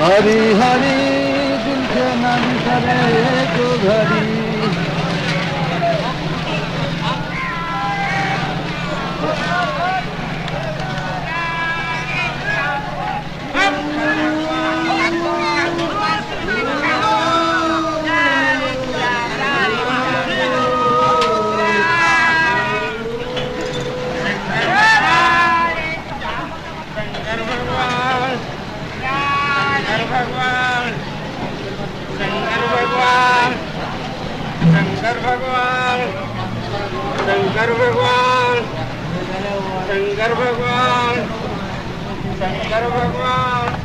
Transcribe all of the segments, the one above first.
हरी हरी दिल से नदी करे तो घड़ी शंकर भगवान शंकर भगवान शंकर भगवान शंकर भगवान शंकर भगवान शंकर भगवान शंकर भगवान शंकर भगवान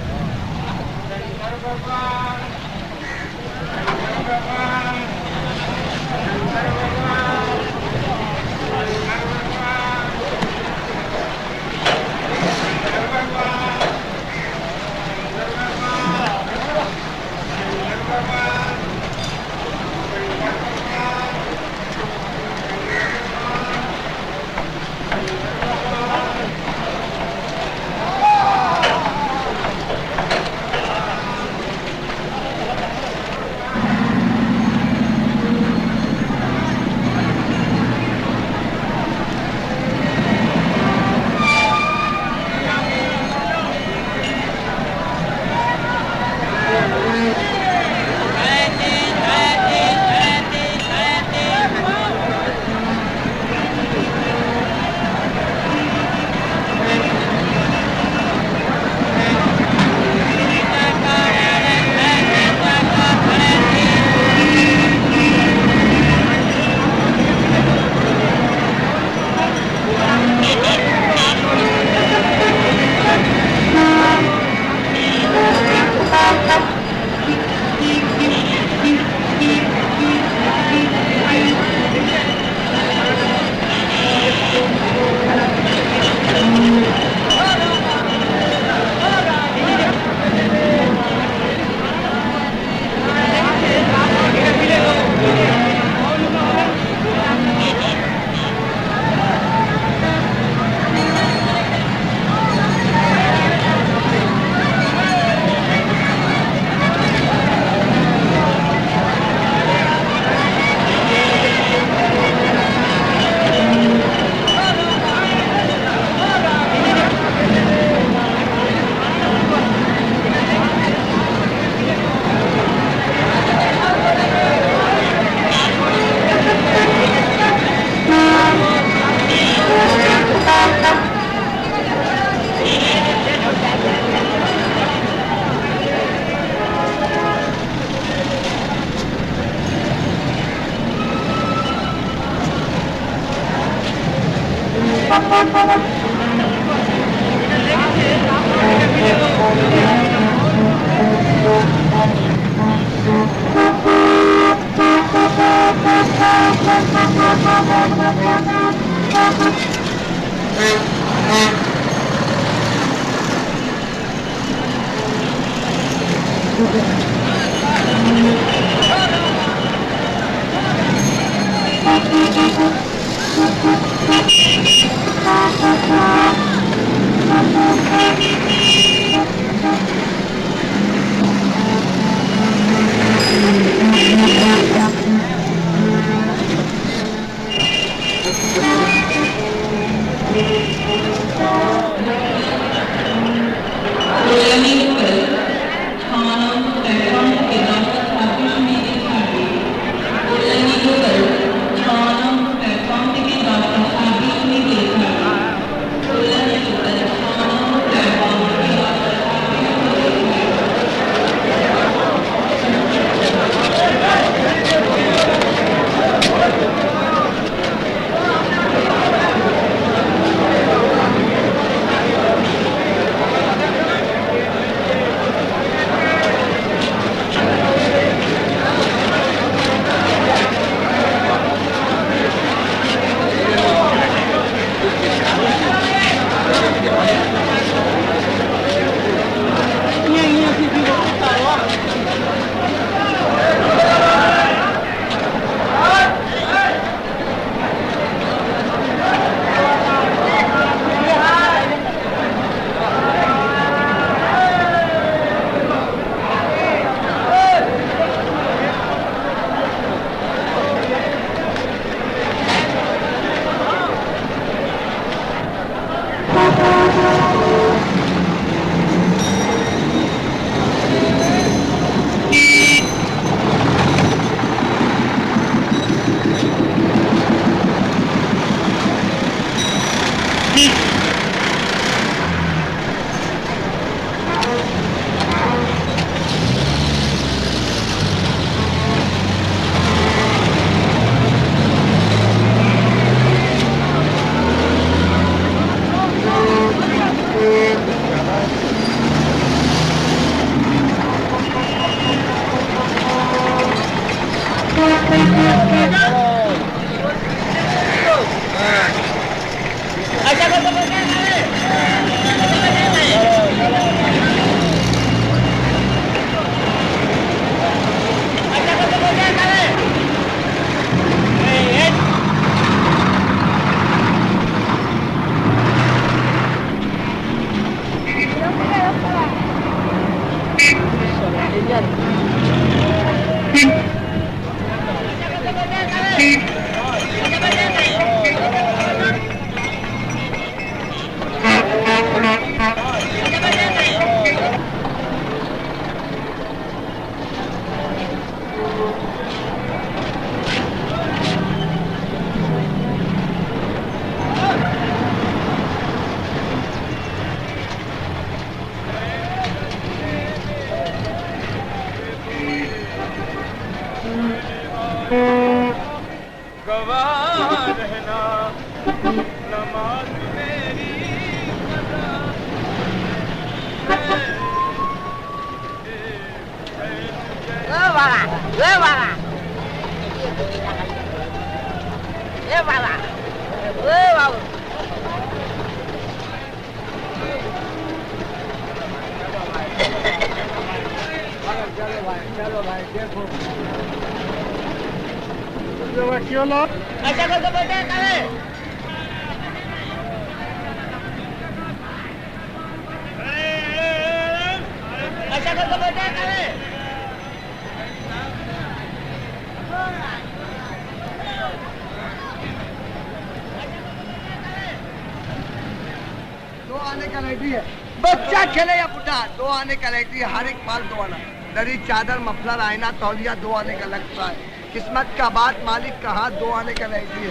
बच्चा खेले या बुढ़ा, दो आने का लाइट है। हर एक माल दो आना, दरी चादर मफलर आईना तौलिया दो आने का लगता है। किस्मत का बात मालिक का हाथ दो आने का लाइट है।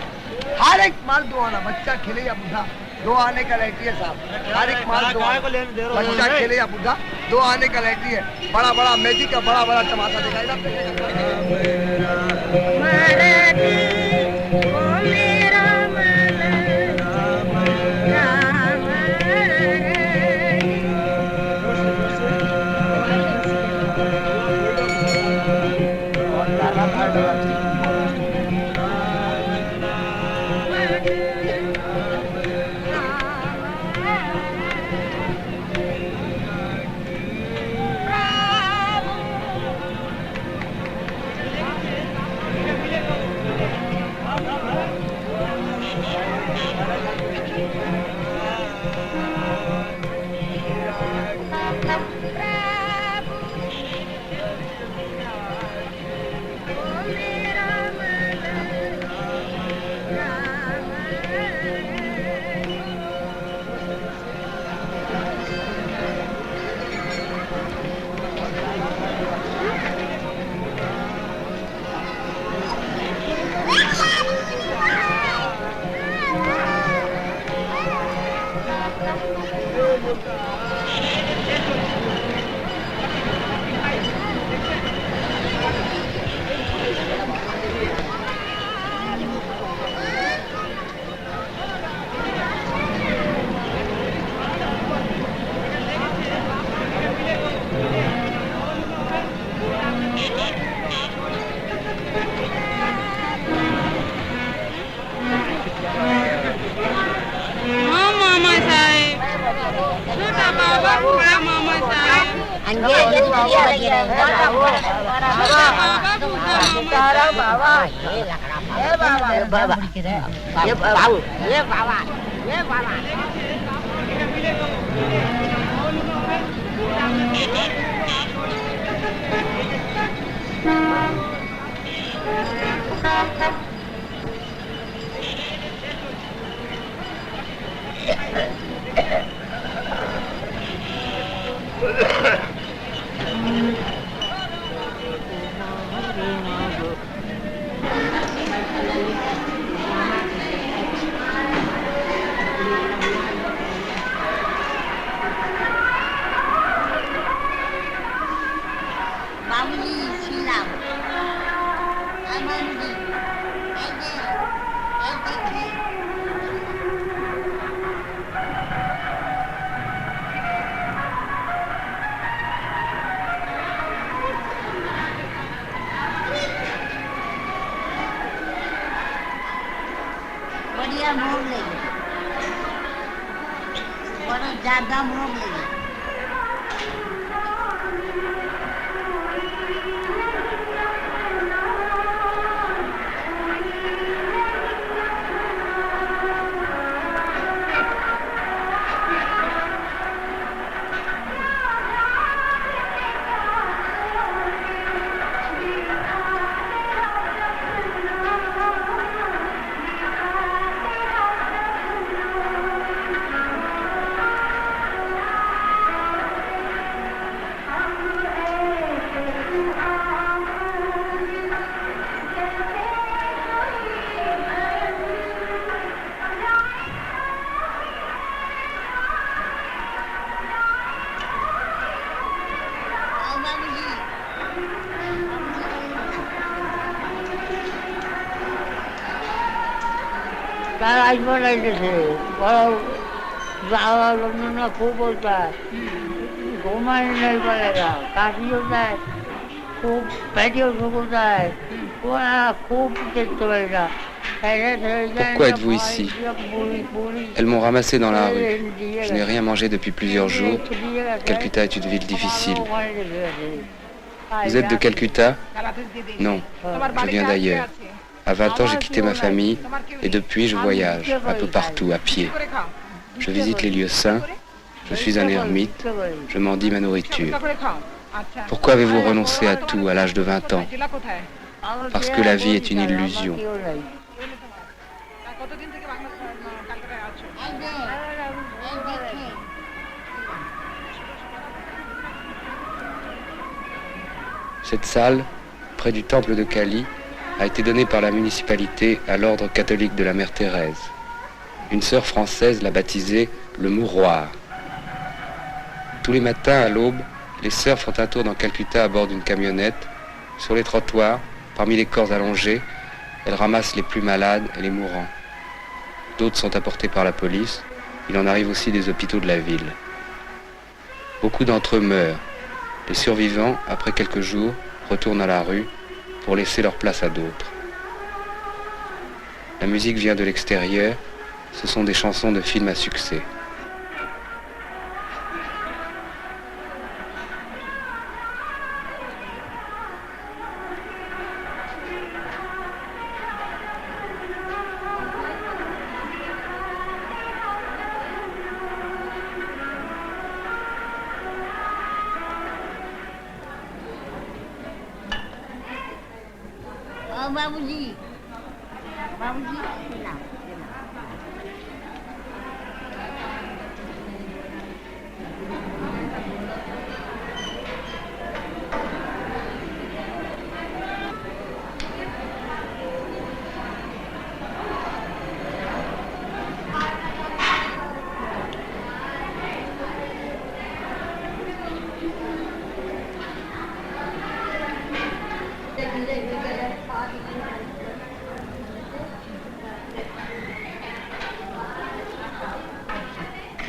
हर एक माल दो आना, बच्चा खेले या बुढ़ा दो आने का लाइट है साहब। हर एक माल दो आना, बच्चा खेले या बुढ़ा दो आने का लाइट है। बड़ा बड़ा मैजिक का बड़ा बड़ा तमाशा दिखाएगा। बढ़िया भोग लगे, बड़ा ज्यादा भोग लगे। आज बनाइते थे बड़ा लोग खूब बोलता है घुमाने नहीं पड़ेगा काफी होता है खूब पैटियों होता है खूब पड़ेगा। Pourquoi êtes-vous ici? Elles m'ont ramassé dans la rue. Je n'ai rien mangé depuis plusieurs jours. Calcutta est une ville difficile. Vous êtes de Calcutta? Non, je viens d'ailleurs. À 20 ans, j'ai quitté ma famille et depuis, je voyage un peu partout, à pied. Je visite les lieux saints, je suis un ermite, je mendie ma nourriture. Pourquoi avez-vous renoncé à tout à l'âge de 20 ans? Parce que la vie est une illusion. Cette salle, près du temple de Kali, a été donnée par la municipalité à l'ordre catholique de la Mère Thérèse. Une sœur française l'a baptisée le Mouroir. Tous les matins à l'aube, les sœurs font un tour dans Calcutta à bord d'une camionnette. Sur les trottoirs, parmi les corps allongés, elles ramassent les plus malades et les mourants. D'autres sont apportés par la police. Il en arrive aussi des hôpitaux de la ville. Beaucoup d'entre eux meurent. Les survivants, après quelques jours, retournent à la rue pour laisser leur place à d'autres. La musique vient de l'extérieur, ce sont des chansons de films à succès. बाबूजी बाबूजी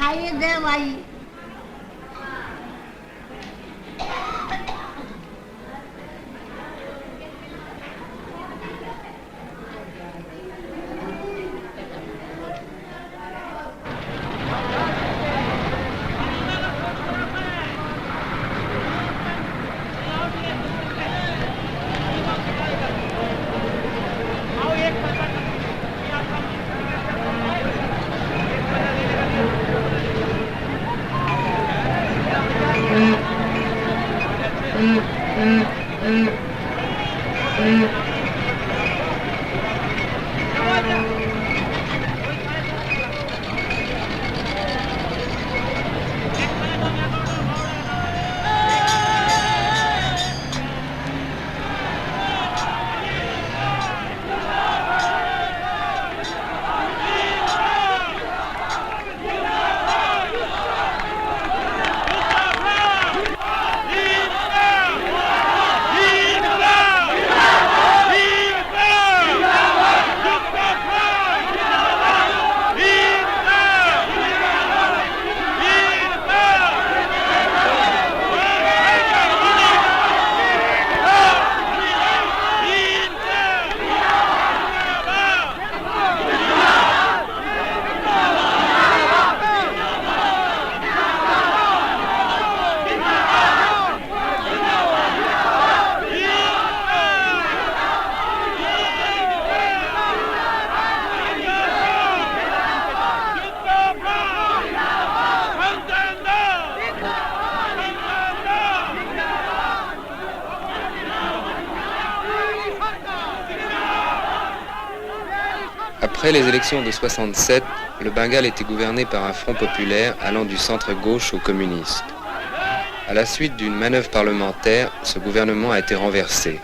खाइए दे भाई Après les élections de 67, le Bengale était gouverné par un front populaire allant du centre-gauche au communiste. À la suite d'une manœuvre parlementaire, ce gouvernement a été renversé.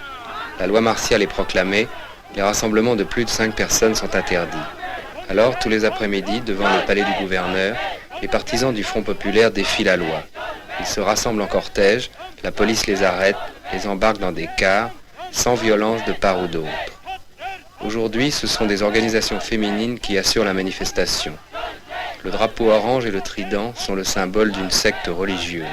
La loi martiale est proclamée, les rassemblements de plus de 5 personnes sont interdits. Alors, tous les après-midi, devant le palais du gouverneur, les partisans du Front populaire défient la loi. Ils se rassemblent en cortège, la police les arrête, les embarque dans des cars, sans violence de part ou d'autre. Aujourd'hui, ce sont des organisations féminines qui assurent la manifestation. Le drapeau orange et le trident sont le symbole d'une secte religieuse.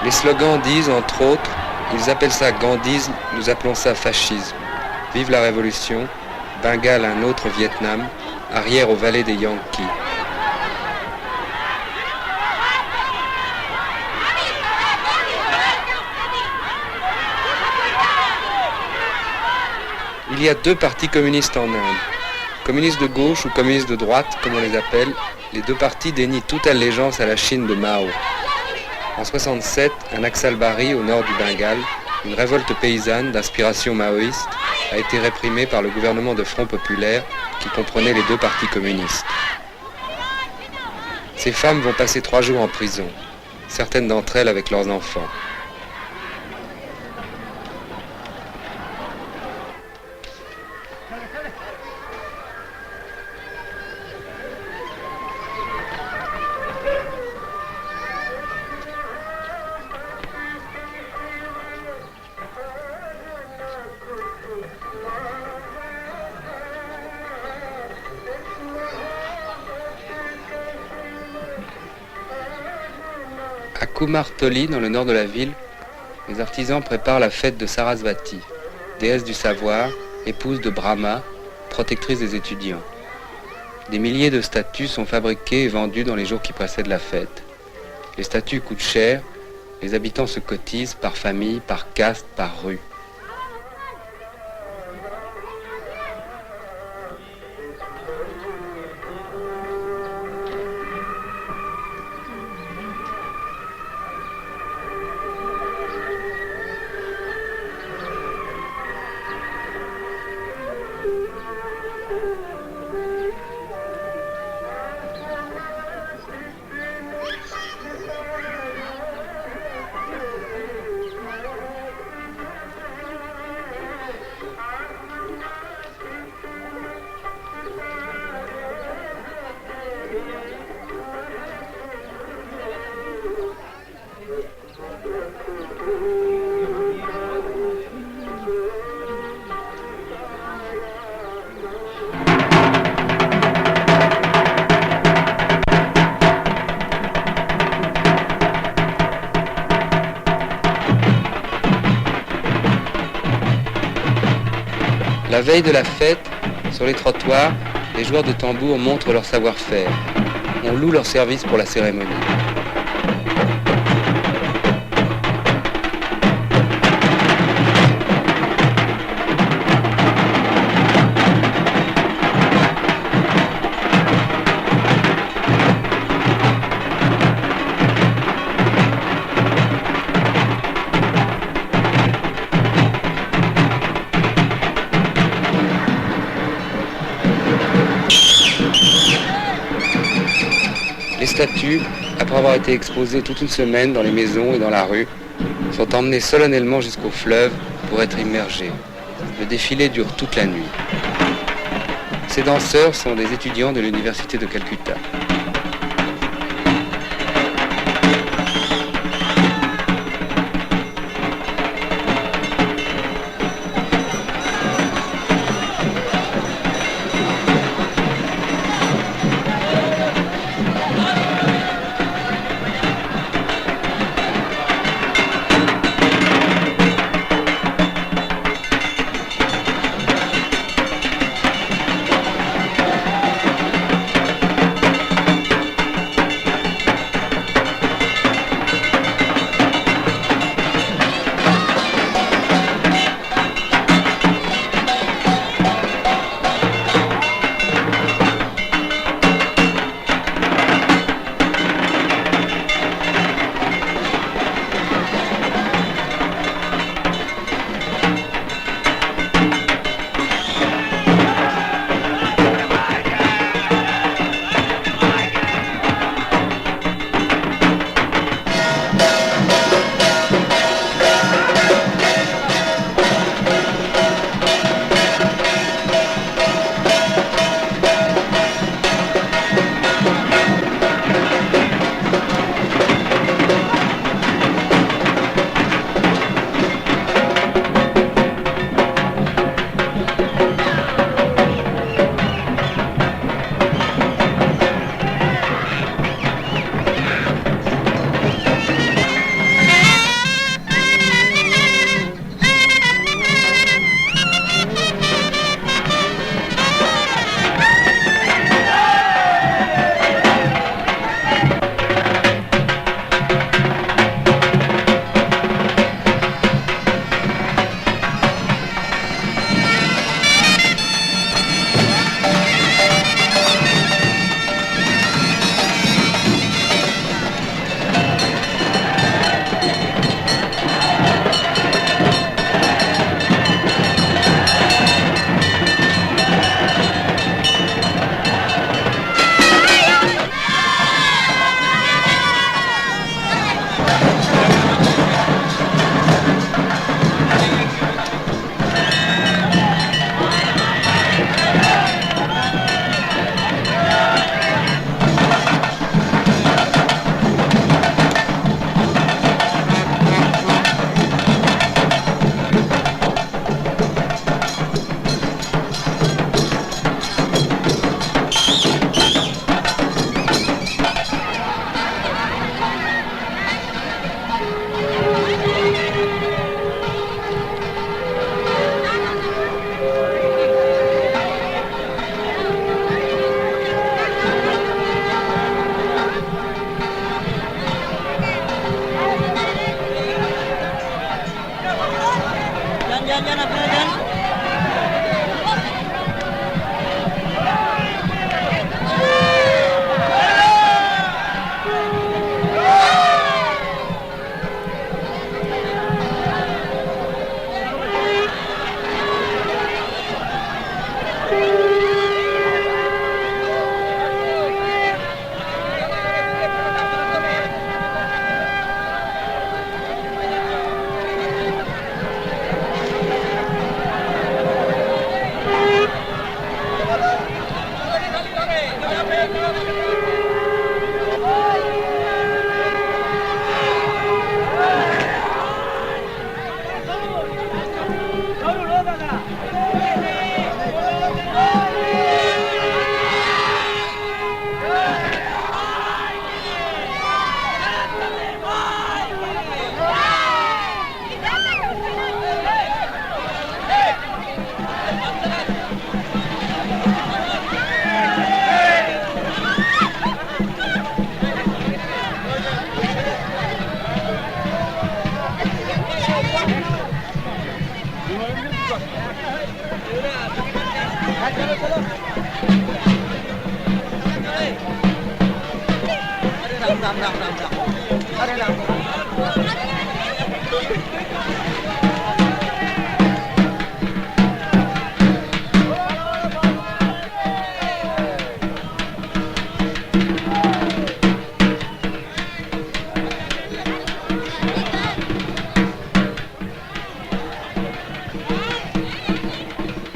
Les slogans disent, entre autres, ils appellent ça gandhisme, nous appelons ça fascisme. Vive la révolution, Bengale un autre Vietnam, arrière aux vallées des Yankees. Il y a 2 partis communistes en Inde. Communistes de gauche ou communistes de droite, comme on les appelle, les 2 partis dénient toute allégeance à la Chine de Mao. En 67, à Naxalbari, au nord du Bengale, une révolte paysanne d'inspiration maoïste a été réprimée par le gouvernement de Front populaire qui comprenait les 2 partis communistes. Ces femmes vont passer 3 jours en prison, certaines d'entre elles avec leurs enfants. À Kumartoli, dans le nord de la ville, les artisans préparent la fête de Sarasvati, déesse du savoir, épouse de Brahma, protectrice des étudiants. Des milliers de statues sont fabriquées et vendues dans les jours qui précèdent la fête. Les statues coûtent cher, les habitants se cotisent par famille, par caste, par rue. La veille de la fête, sur les trottoirs, les joueurs de tambour montrent leur savoir-faire. On loue leurs services pour la cérémonie. Les statues, après avoir été exposées toute une semaine dans les maisons et dans la rue, sont emmenées solennellement jusqu'au fleuve pour être immergées. Le défilé dure toute la nuit. Ces danseurs sont des étudiants de l'université de Calcutta. jalan apa jalan?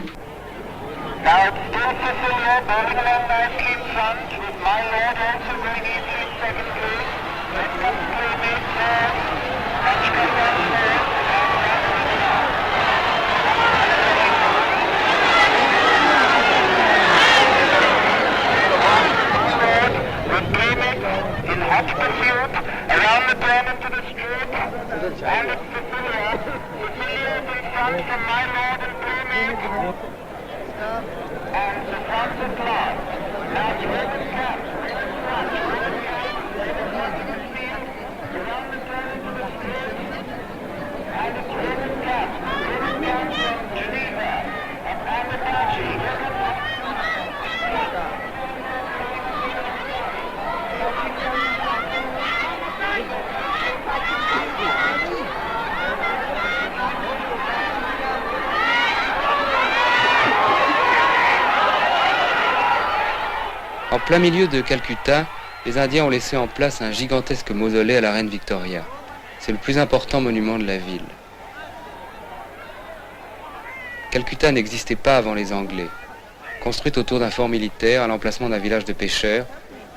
Now it's still Cecilia, moving along nicely in front, with my lord also going easily in second place. Then comes Playmate third, Hotchkiss on fourth, with Playmate in hot pursuit, around the turn into the street, and it's Cecilia. Cecilia is in front from my lord and Playmate. And the front is lost. Now it's Raven Camp. Around the turn into the street. And it's Raven Camp. Raven Camp from Geneva. Up Amitachi. En plein milieu de Calcutta, les Indiens ont laissé en place un gigantesque mausolée à la reine Victoria. C'est le plus important monument de la ville. Calcutta n'existait pas avant les Anglais. Construite autour d'un fort militaire à l'emplacement d'un village de pêcheurs,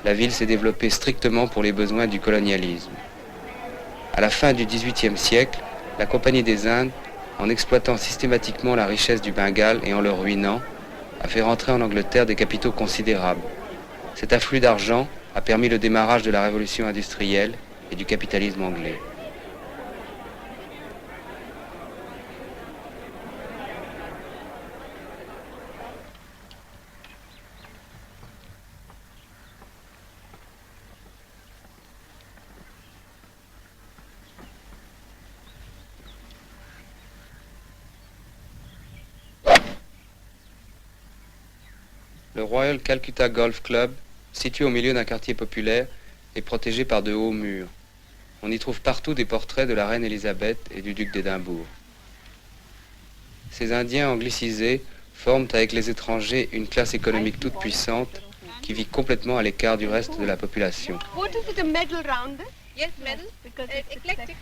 la ville s'est développée strictement pour les besoins du colonialisme. À la fin du XVIIIe siècle, la Compagnie des Indes, en exploitant systématiquement la richesse du Bengale et en le ruinant, a fait rentrer en Angleterre des capitaux considérables. Cet afflux d'argent a permis le démarrage de la révolution industrielle et du capitalisme anglais. Le Royal Calcutta Golf Club, situé au milieu d'un quartier populaire, est protégé par de hauts murs. On y trouve partout des portraits de la reine Élisabeth et du duc d'Édimbourg. Ces Indiens anglicisés forment avec les étrangers une classe économique toute puissante qui vit complètement à l'écart du reste de la population. What is it, a medal round? Yes, medal. Because it's Eclectic.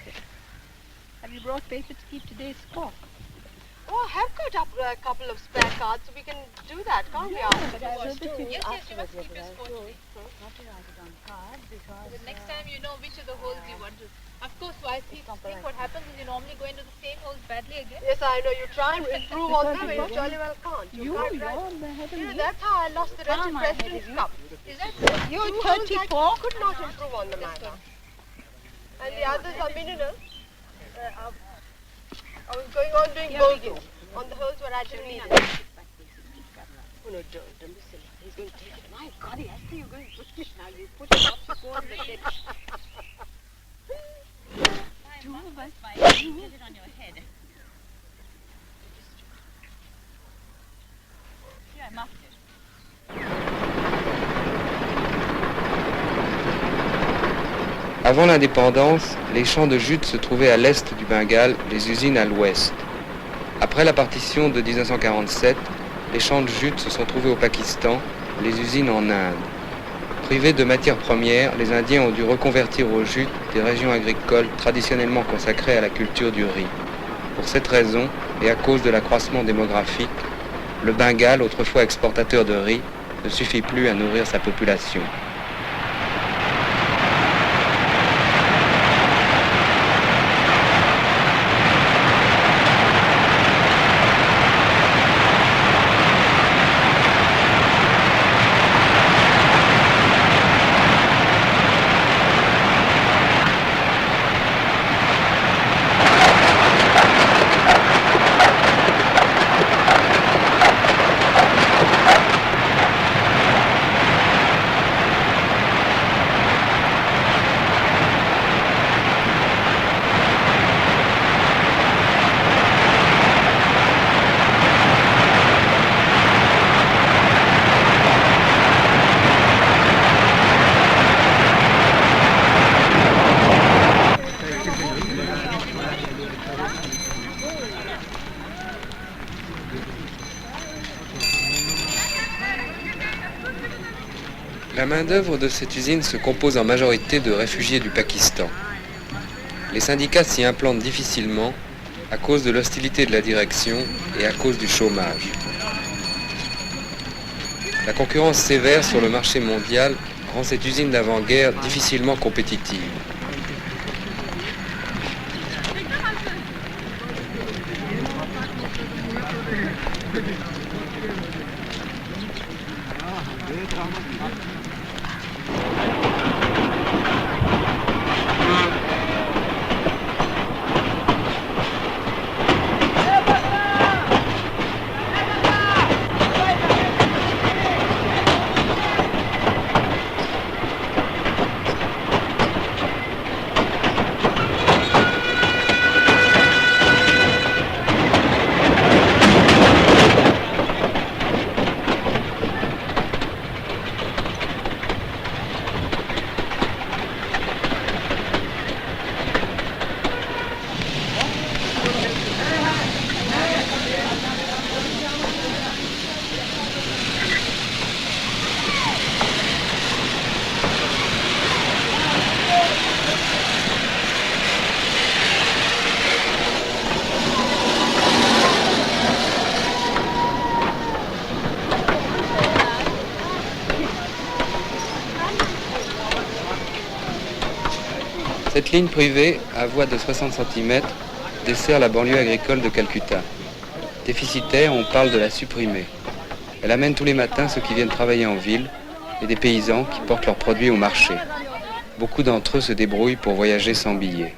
Have you brought paper to keep today's score? Oh, I have got up a couple of spare cards, so we can do that, can't we? But I Yes, will yes, you must keep your score today. not to write it on card because The next time you know which of the holes you want to. Of course, I think what happens is you normally go into the same holes badly again. yes, I know you try and improve on them, and you jolly well can't. You're That's how I lost the Reggie Mama, President's you- Cup. Is that so? You're Two holes I 34. could not improve on them, Anna. And the others, I mean, I was going on doing bogey on the holes where I didn't need it. Oh, no, don't be silly. He's going to take it. My God, Esther, you're going to put this now. You put it up before the tip. Two of us. Get it on your head. Avant l'indépendance, les champs de jute se trouvaient à l'est du Bengale, les usines à l'ouest. Après la partition de 1947, les champs de jute se sont trouvés au Pakistan, les usines en Inde. Privés de matières premières, les Indiens ont dû reconvertir aux jutes des régions agricoles traditionnellement consacrées à la culture du riz. Pour cette raison, et à cause de l'accroissement démographique, le Bengale, autrefois exportateur de riz, ne suffit plus à nourrir sa population. La main-d'œuvre de cette usine se compose en majorité de réfugiés du Pakistan. Les syndicats s'y implantent difficilement à cause de l'hostilité de la direction et à cause du chômage. La concurrence sévère sur le marché mondial rend cette usine d'avant-guerre difficilement compétitive. Cette ligne privée, à voie de 60 cm, dessert la banlieue agricole de Calcutta. Déficitaire, on parle de la supprimer. Elle amène tous les matins ceux qui viennent travailler en ville et des paysans qui portent leurs produits au marché. Beaucoup d'entre eux se débrouillent pour voyager sans billets.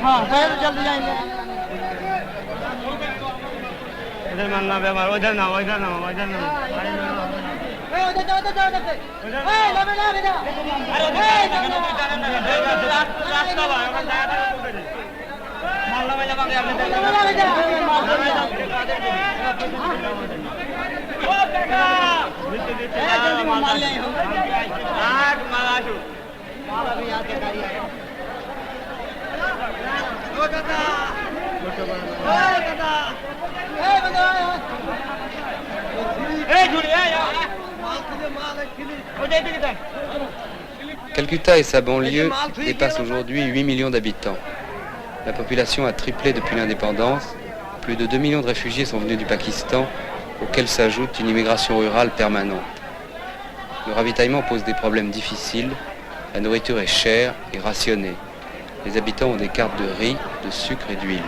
हाँ फिर जल्दी जाएंगे इधर मानना व्यवहार उधर ना उधर ना उधर ना Calcutta et sa banlieue dépassent aujourd'hui 8 millions d'habitants. La population a triplé depuis l'indépendance. Plus de 2 millions de réfugiés sont venus du Pakistan, auxquels s'ajoute une immigration rurale permanente. Le ravitaillement pose des problèmes difficiles. La nourriture est chère et rationnée. Les habitants ont des cartes de riz, de sucre et d'huile.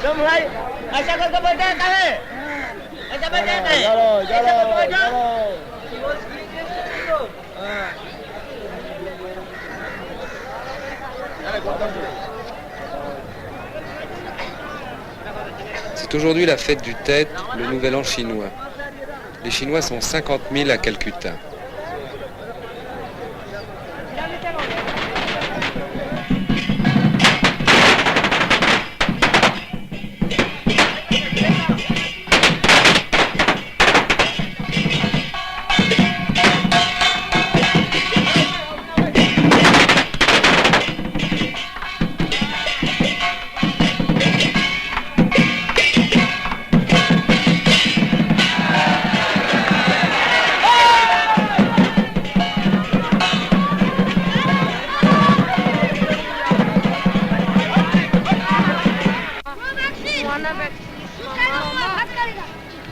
तुम भाई ऐसा करके बैठे है ऐसा बैठे C'est aujourd'hui la fête du Tet, le nouvel an chinois. Les Chinois sont 50 000 à Calcutta.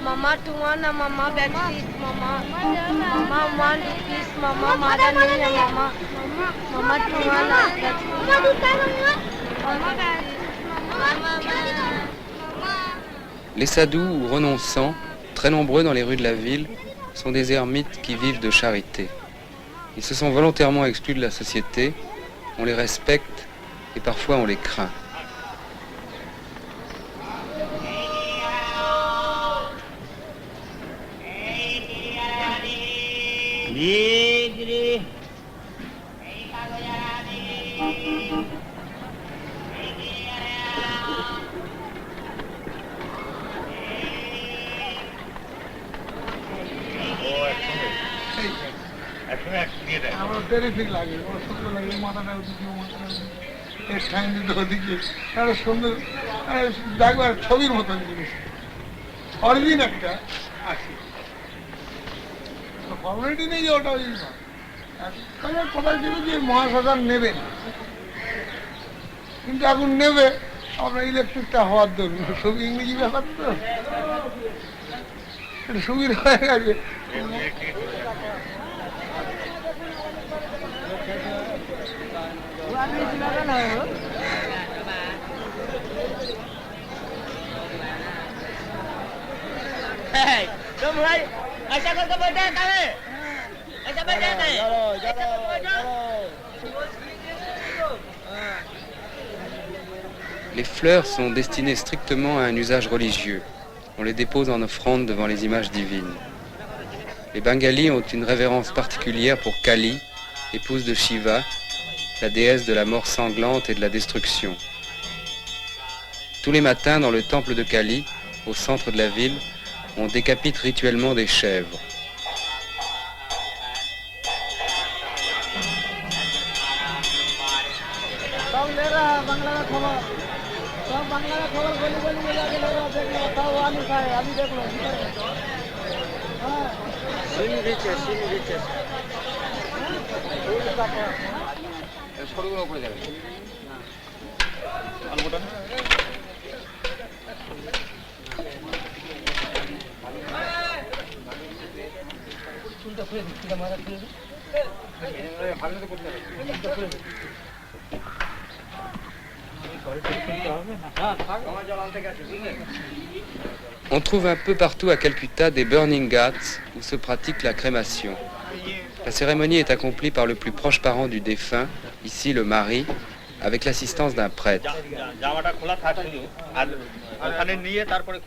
Mama, tuana, mama, backseat, mama, mama, one piece, mama, mother, mama, mama, tuana, Les sadhus ou renonçants, très nombreux dans les rues de la ville, sont des ermites qui vivent de charité. Ils se sont volontairement exclus de la société, on les respecte et parfois on les craint. আমার টেরিফিক লাগে, আমার সুন্দর লাগে, মাথাটা ওদিকে এর ঠাইন দিতে ওদিকে একটা সুন্দর দেখবার ছবির মতন জিনিস অরিজিন একটা আছে। ফর্মালিটি নেই যে ওটা ওই কথা ছিল যে মহাশাসন নেবেন, কিন্তু এখন নেবে আপনার ইলেকট্রিকটা হওয়ার দরুন, সব ইংরেজি ব্যাপার তো এটা সুবিধা হয়ে গেছে। तुम भाई ऐसा करके बैठे है ऐसा बैठे Les fleurs sont destinées strictement à un usage religieux. On les dépose en offrande devant les images divines. Les Bengalis ont une révérence particulière pour Kali, épouse de Shiva, la déesse de la mort sanglante et de la destruction. Tous les matins, dans le temple de Kali, au centre de la ville, on décapite rituellement des chèvres. On trouve un peu partout à Calcutta des burning ghats où se pratique la crémation. La cérémonie est accomplie par le plus proche parent du défunt, ici le mari, avec l'assistance d'un prêtre.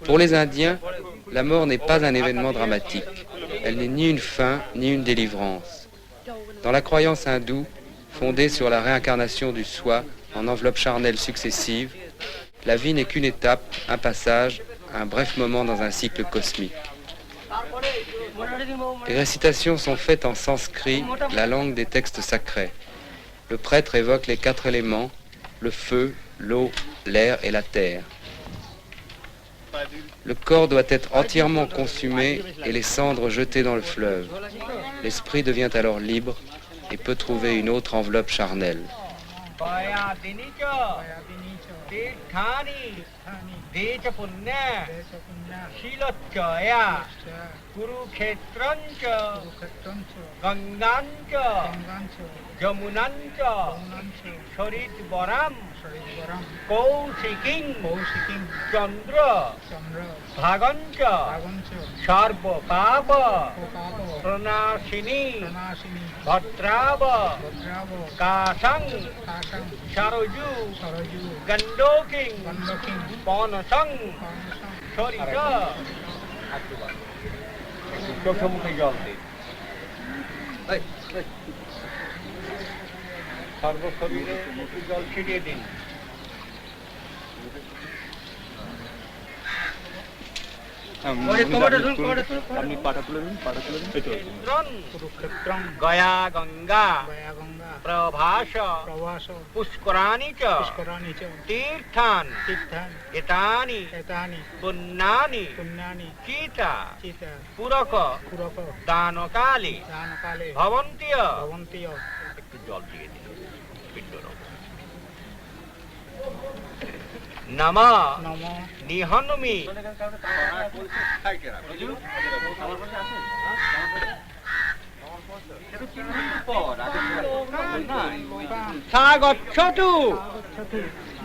Pour les Indiens, la mort n'est pas un événement dramatique. Elle n'est ni une fin, ni une délivrance. Dans la croyance hindoue, fondée sur la réincarnation du soi en enveloppes charnelles successives, la vie n'est qu'une étape, un passage, un bref moment dans un cycle cosmique. Les récitations sont faites en sanskrit, la langue des textes sacrés. Le prêtre évoque les 4 éléments, le feu, l'eau, l'air et la terre. Le corps doit être entièrement consumé et les cendres jetées dans le fleuve. L'esprit devient alors libre et peut trouver une autre enveloppe charnelle. কৌশিকিং চন্দ্র ভাগঞ্চ সর্ব পাপ প্রণাশিনী ভদ্রাব কাশং সরজু গণ্ডকিং পনসং শরীর চোখে মুখে জল দিন সর্বশরীরে মুখে জল ছিটিয়ে দিন গয়া গঙ্গা প্রভাস পুষ্করাণি চ তীর্থান এতানি পুণ্যানি চিতা পুরক দানকালে ভবন্তীয় একটু জল দিয়ে দিন নমঃ নিহনমি সাগচ্ছতু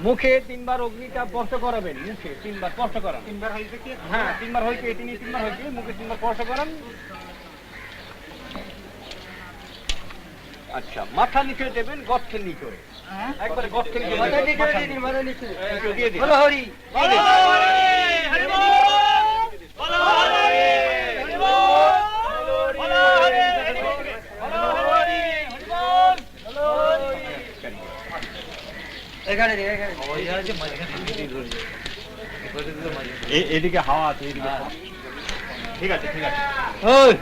মুখে 3 বার অগ্নিটা স্পর্শ করাবেন মুখে 3 বার স্পর্শ করান 3 বার হইছে কি হ্যাঁ 3 বার হইছে এটি নিয়ে 3 বার হইছে মুখে 3 বার স্পর্শ করান আচ্ছা মাথা নিচে দেবেন গর্তের নিচে একবারে গর্তের নিচে মাথা নিচে দিয়ে দিন বলো হরি বলো হরি হরি বল বলো হরি হরি বল বলো হরি হরি বল বলো হরি হরি বল বলো হরি এখানে ওই যে মাঝখানে এদিকে হাওয়া আছে এদিকে ঠিক আছে ওই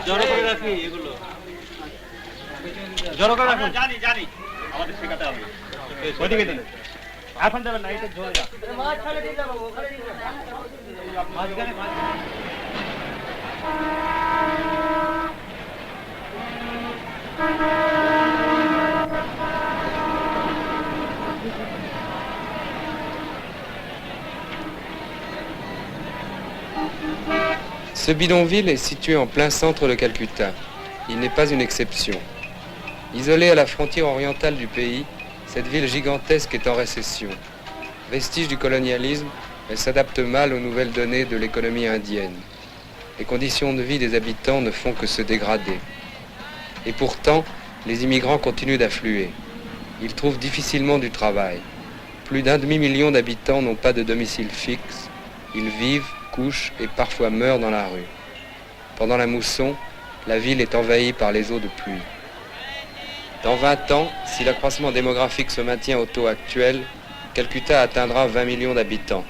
জড়ো করে রাখি এগুলো জড়ো করে রাখুন জানি আমাদের শেখাতে হবে ওইদিকে দিন এখন দেবেন না এটা ঝরে যা মাঝখানে দিয়ে যাবো ওখানে দিয়ে যাবো মাঝখানে Ce bidonville est situé en plein centre de Calcutta. Il n'est pas une exception. Isolée à la frontière orientale du pays, cette ville gigantesque est en récession. Vestige du colonialisme, elle s'adapte mal aux nouvelles données de l'économie indienne. Les conditions de vie des habitants ne font que se dégrader. Et pourtant, les immigrants continuent d'affluer. Ils trouvent difficilement du travail. Plus d'1,5 million d'habitants n'ont pas de domicile fixe. Ils vivent, couchent et parfois meurent dans la rue. Pendant la mousson, la ville est envahie par les eaux de pluie. Dans 20 ans, si l'accroissement démographique se maintient au taux actuel, Calcutta atteindra 20 millions d'habitants.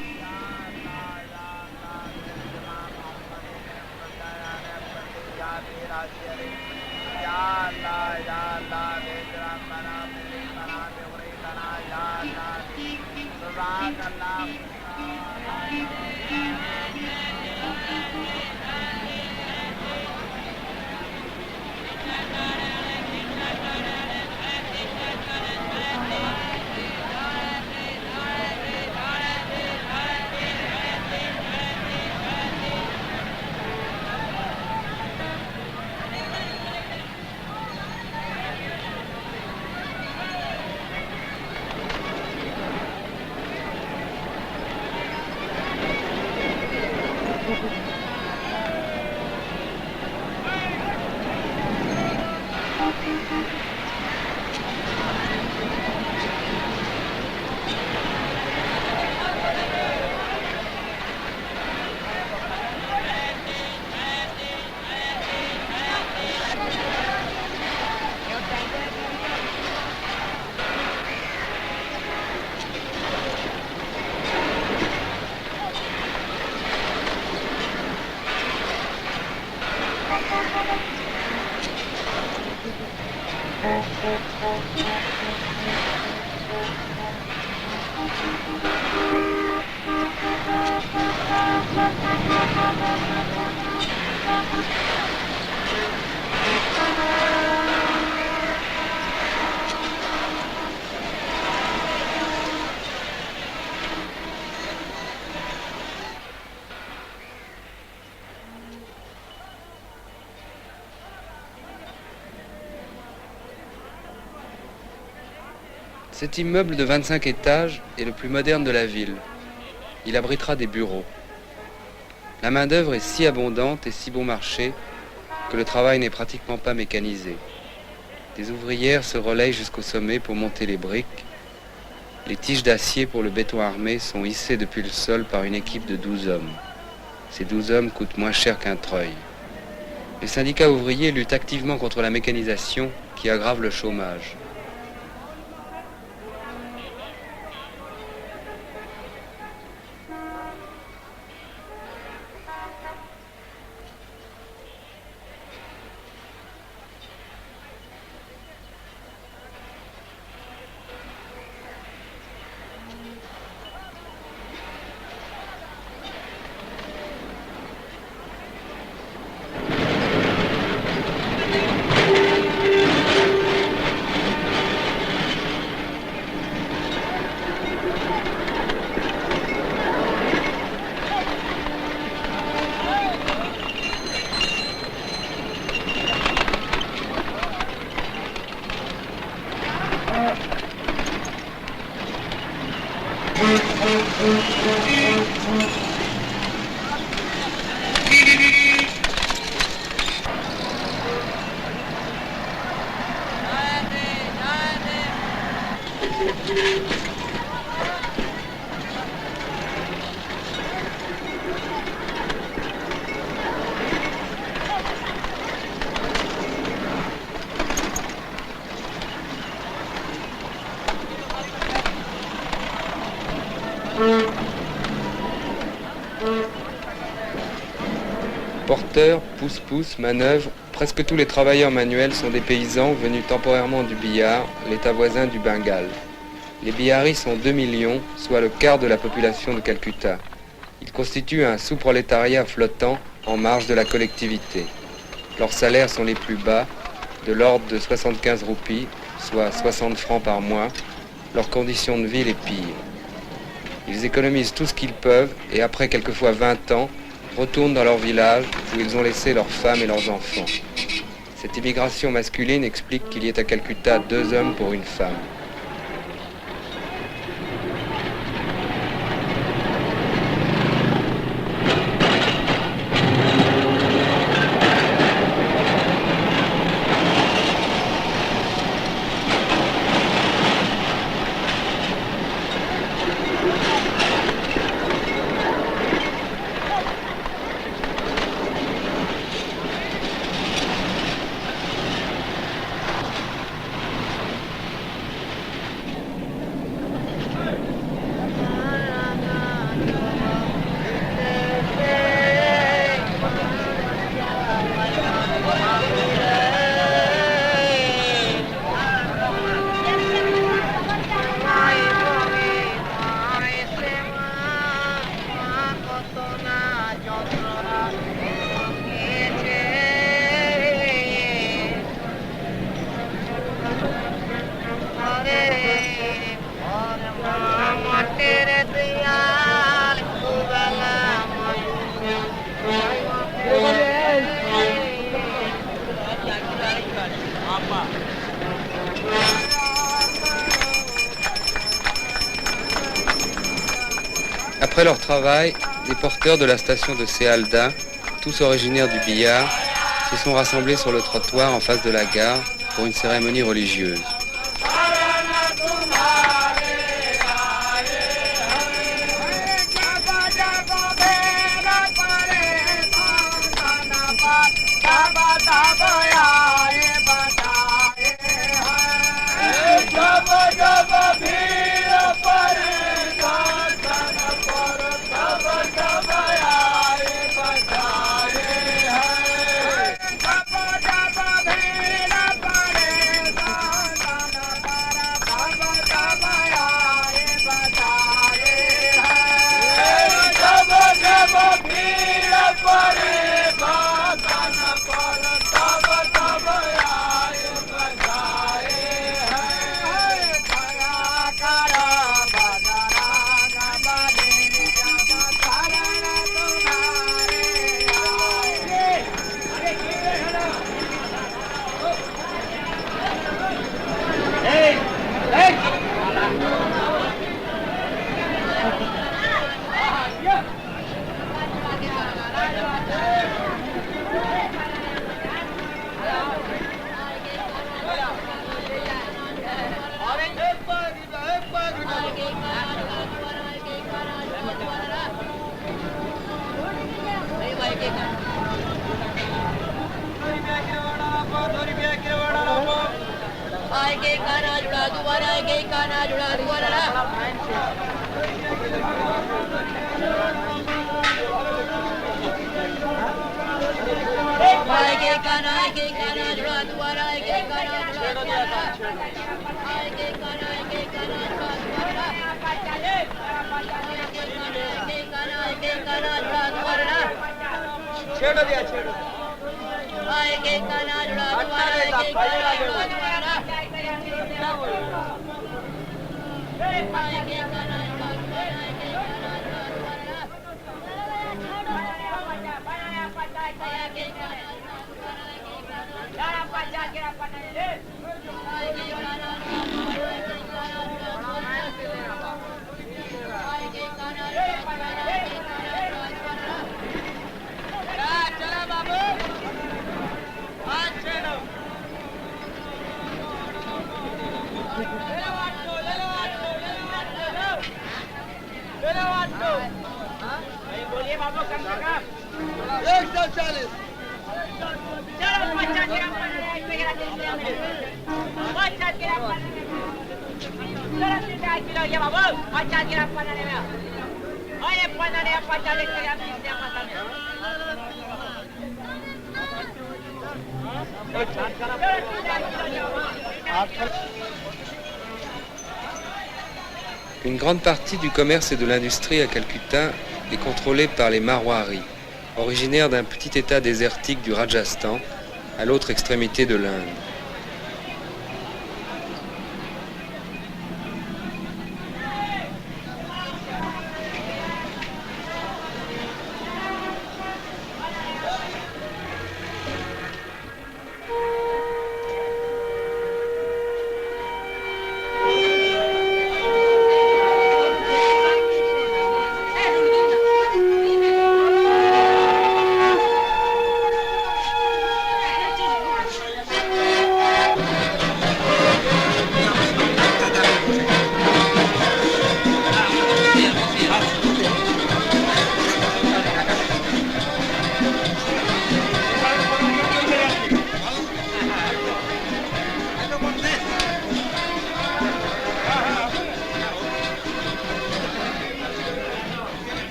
Cet immeuble de 25 étages est le plus moderne de la ville. Il abritera des bureaux. La main-d'œuvre est si abondante et si bon marché que le travail n'est pratiquement pas mécanisé. Des ouvrières se relayent jusqu'au sommet pour monter les briques. Les tiges d'acier pour le béton armé sont hissées depuis le sol par une équipe de 12 hommes. Ces 12 hommes coûtent moins cher qu'un treuil. Les syndicats ouvriers luttent activement contre la mécanisation qui aggrave le chômage. Porteurs, pousse-pousse, manœuvres, presque tous les travailleurs manuels sont des paysans venus temporairement du Bihar, l'état voisin du Bengale. Les Biharis sont 2 millions, soit le quart de la population de Calcutta. Ils constituent un sous-prolétariat flottant en marge de la collectivité. Leurs salaires sont les plus bas, de l'ordre de 75 roupies, soit 60 francs par mois. Leurs conditions de vie les pires. Ils économisent tout ce qu'ils peuvent et après quelquefois 20 ans, retournent dans leur village où ils ont laissé leurs femmes et leurs enfants. Cette immigration masculine explique qu'il y ait à Calcutta 2 hommes pour une femme. Après leur travail, les porteurs de la station de Sealda, tous originaires du Bihar, se sont rassemblés sur le trottoir en face de la gare pour une cérémonie religieuse. काना जुड़ा दोबारा के काना जुड़ा दोबारा के काना जुड़ा दोबारा के काना जुड़ा दोबारा के काना जुड़ा दोबारा के काना जुड़ा दोबारा छेड़ो दिया छेड़ो आए के काना जुड़ा दोबारा के काना जुड़ा दोबारा आए के काना जुड़ा दोबारा के काना जुड़ा दोबारा चला बाबू बोलिए बाबू कम से कम 140 चलो 50 ग्राम किलो ये बाबू 50 ग्राम बनाने में अरे बनाने 50 ग्राम इससे मत Une grande partie du commerce et de l'industrie à Calcutta est contrôlée par les Marwaris, originaires d'un petit état désertique du Rajasthan, à l'autre extrémité de l'Inde.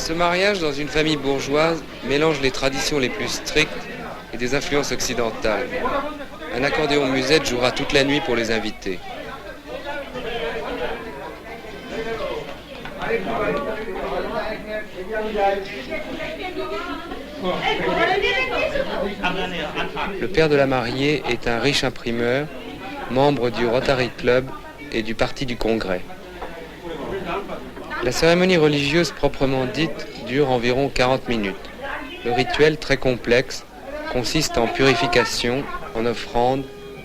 Ce mariage dans une famille bourgeoise mélange les traditions les plus strictes et des influences occidentales. Un accordéon musette jouera toute la nuit pour les invités. Le père de la mariée est un riche imprimeur, membre du Rotary Club et du Parti du Congrès. La cérémonie religieuse proprement dite dure environ 40 minutes. Le rituel, très complexe, consiste en purification, en offrande,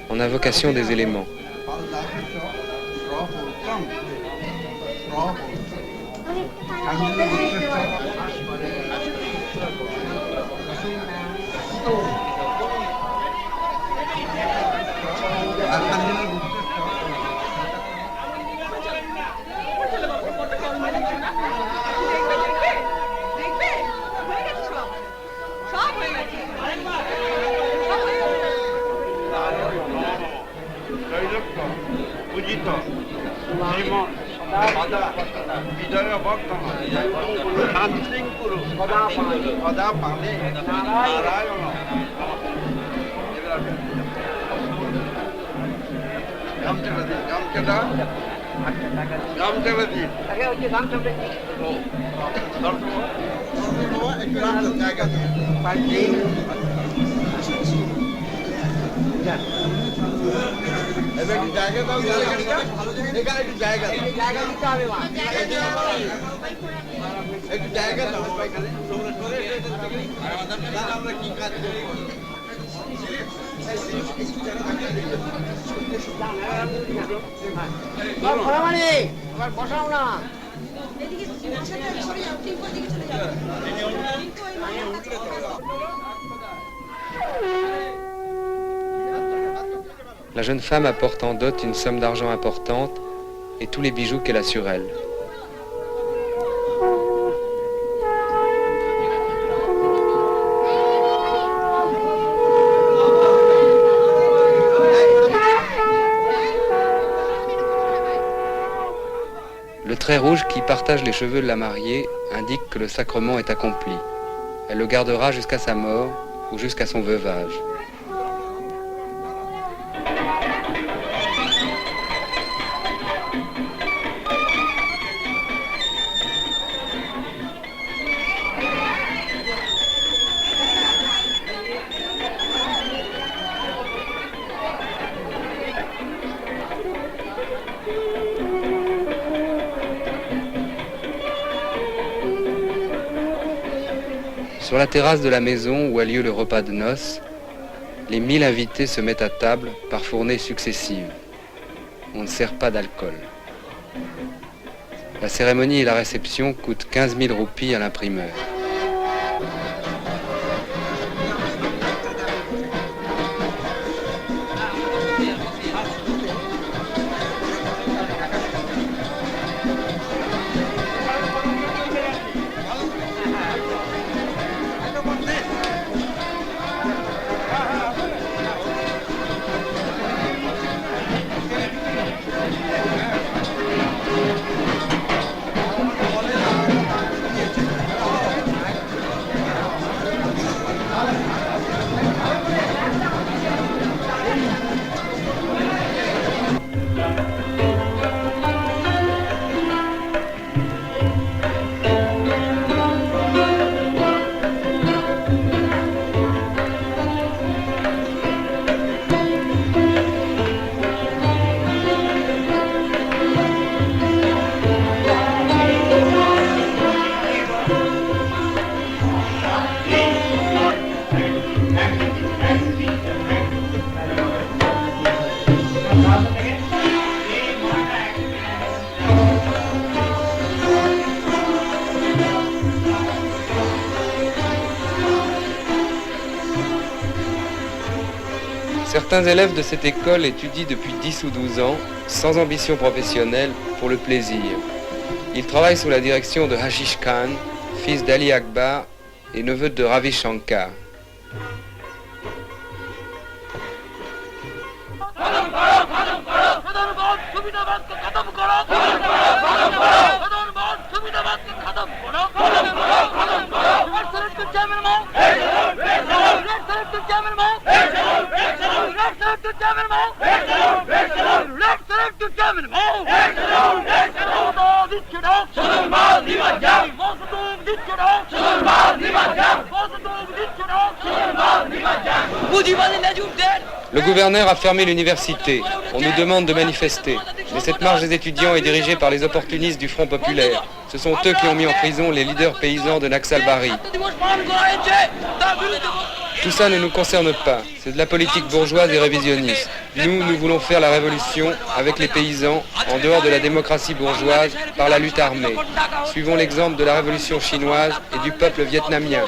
en invocation des éléments. La jeune femme apporte en dot une somme d'argent importante et tous les bijoux qu'elle a sur elle. Le trait rouge qui partage les cheveux de la mariée indique que le sacrement est accompli. Elle le gardera jusqu'à sa mort ou jusqu'à son veuvage. Sur la terrasse de la maison où a lieu le repas de noces, les 1000 invités se mettent à table par fournées successives. On ne sert pas d'alcool. La cérémonie et la réception coûtent 15 000 roupies à l'imprimeur. Certains élèves de cette école étudient depuis 10 ou 12 ans, sans ambition professionnelle, pour le plaisir. Ils travaillent sous la direction de Hashish Khan, fils d'Ali Akbar et neveu de Ravi Shankar. Le gouverneur a fermé l'université. On nous demande de manifester. Mais cette marche des étudiants est dirigée par les opportunistes du Front populaire. Ce sont eux qui ont mis en prison les leaders paysans de Naxal Bari. Tout ça ne nous concerne pas. C'est de la politique bourgeoise et révisionniste. Nous voulons faire la révolution avec les paysans, en dehors de la démocratie bourgeoise, par la lutte armée. Suivons l'exemple de la révolution chinoise et du peuple vietnamien.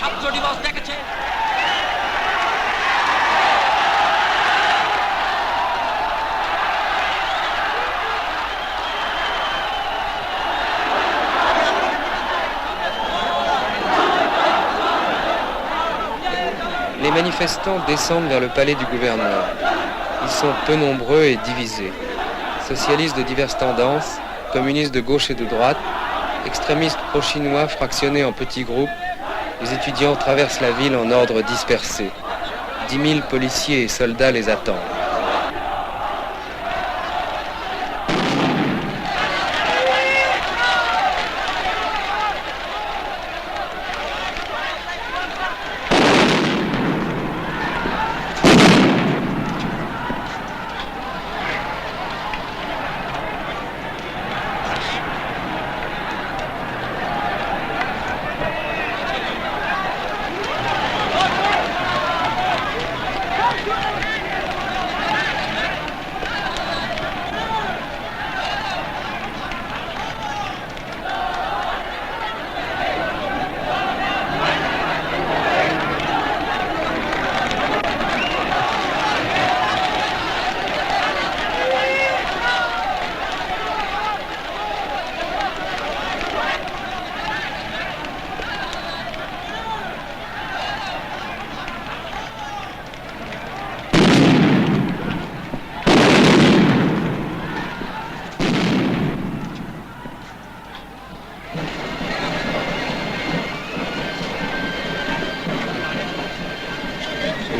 Les manifestants descendent vers le palais du gouverneur. Ils sont peu nombreux et divisés. Socialistes de diverses tendances, communistes de gauche et de droite, extrémistes pro-chinois fractionnés en petits groupes, les étudiants traversent la ville en ordre dispersé. 10 000 policiers et soldats les attendent.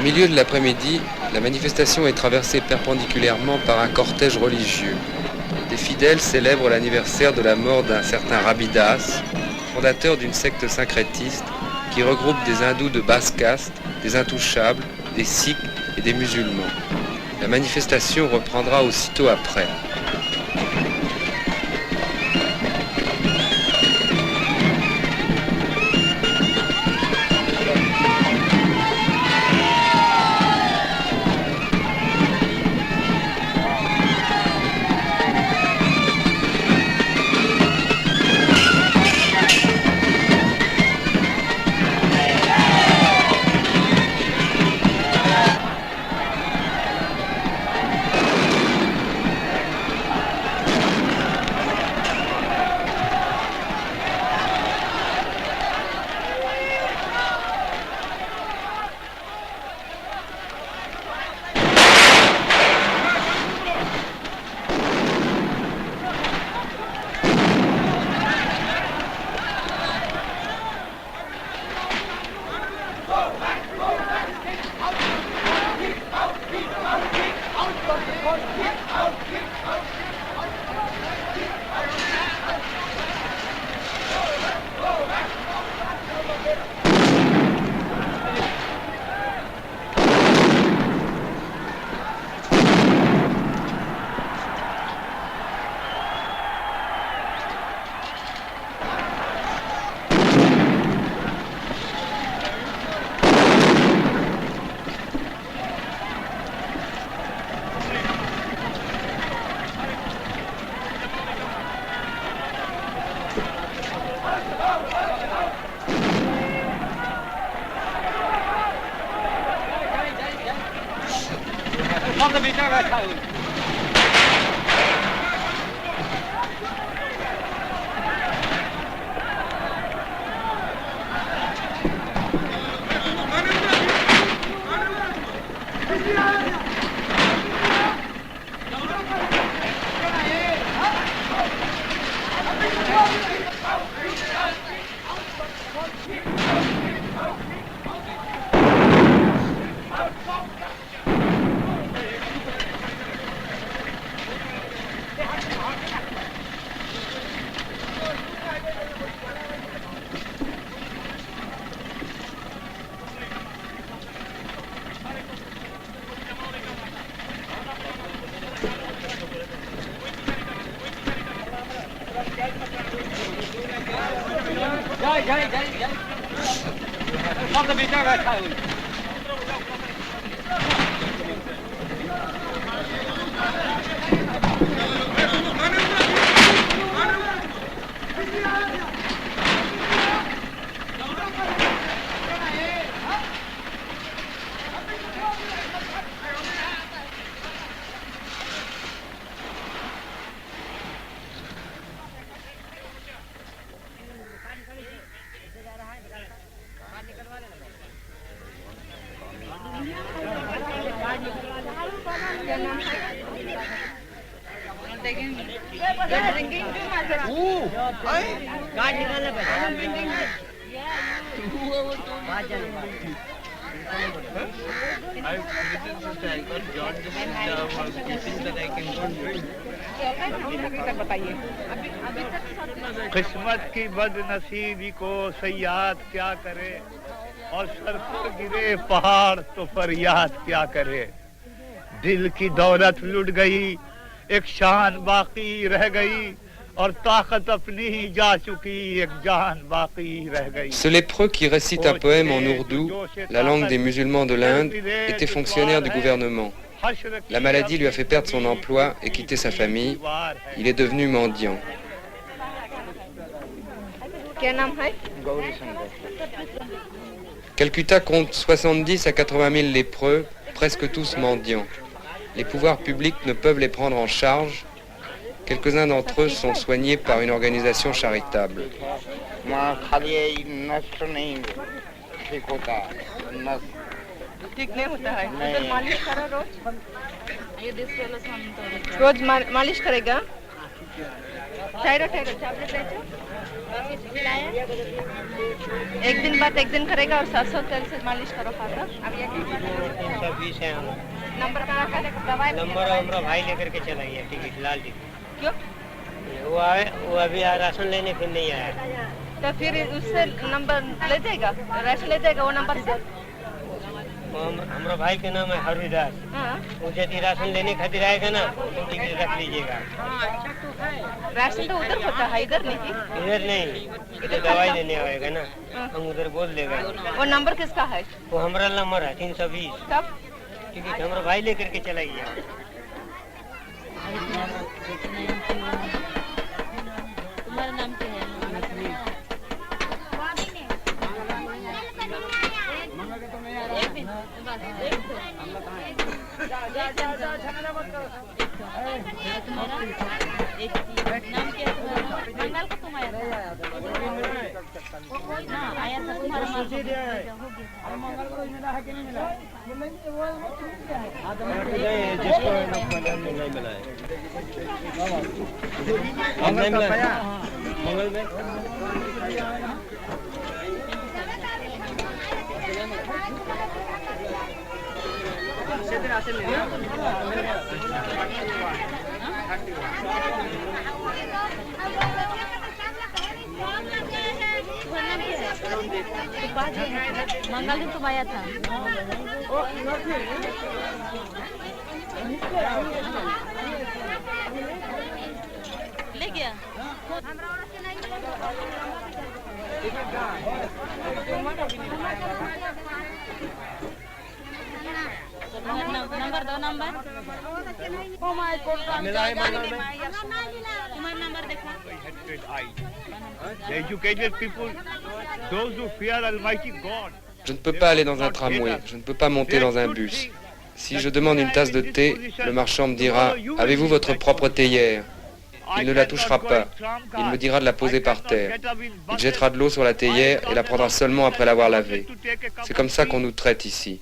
milieu de l'après-midi, la manifestation est traversée perpendiculairement par un cortège religieux. Des fidèles célèbrent l'anniversaire de la mort d'un certain Rabidas, fondateur d'une secte syncrétiste qui regroupe des hindous de basse caste, des intouchables, des sikhs et des musulmans. La manifestation reprendra aussitôt après. किस्मत की बदनसीबी को सयाद क्या करे और सर पर गिरे पहाड़ तो फरियाद क्या करे दिल की दौलत लुट गई एक शान बाकी रह गई और ताकत अपनी ही जा चुकी एक जान बाकी रह गई. Ce lépreux qui récite un poème en ourdou, la langue des musulmans de l'Inde, était fonctionnaire du gouvernement. La maladie lui a fait perdre son emploi et quitter sa famille. Il est devenu mendiant. Calcutta compte 70 à 80 000 lépreux, presque tous mendiants. Les pouvoirs publics ne peuvent les prendre en charge. Quelques-uns d'entre eux sont soignés par une organisation charitable. रोज मालिश करेगा. ठहरो ठहरो, टैबलेट ले जाओ. एक दिन बाद एक दिन करेगा और सरसों तेल से मालिश करो फादर। 320 है हम। नंबर कहाँ का दवाई? नंबर हमारा भाई लेकर के चला गया टिकट, लाल टिकट। क्यों? वो अभी राशन लेने फिर नहीं आया। तो फिर उससे नंबर ले जाएगा, राशन ले जाएगा वो नंबर से। हमारा भाई का नाम है हरिदास। वो यदि राशन लेने खातिर आएगा ना तो टिकट रख लीजिएगा। राशन तो उधर होता है, इधर नहीं। इधर नहीं, इधर दवाई लेने आएगा ना, हम उधर बोल देगा। वो नंबर किसका है? वो हमारा नंबर है 320। कब? टिकट हमारा भाई लेकर के चला गया। तुम्हारा नाम क्या है? नाम क्या है तुम्हारा? बंगाल का तुम आया था? आया था तुम्हारा नाम? जिसको नहीं मिला है मंगल में मंगल दिन तुम आया था? ले गया? नंबर दो नंबर। तुम्हारा नंबर देखो। The educated people, those who fear Almighty God. Je ne peux pas aller dans un tramway, je ne peux pas monter dans un bus. Si je demande une tasse de thé, le marchand me dira « Avez-vous votre propre théière ?» Il ne la touchera pas. Il me dira de la poser par terre. Il jettera de l'eau sur la théière et la prendra seulement après l'avoir lavée. C'est comme ça qu'on nous traite ici.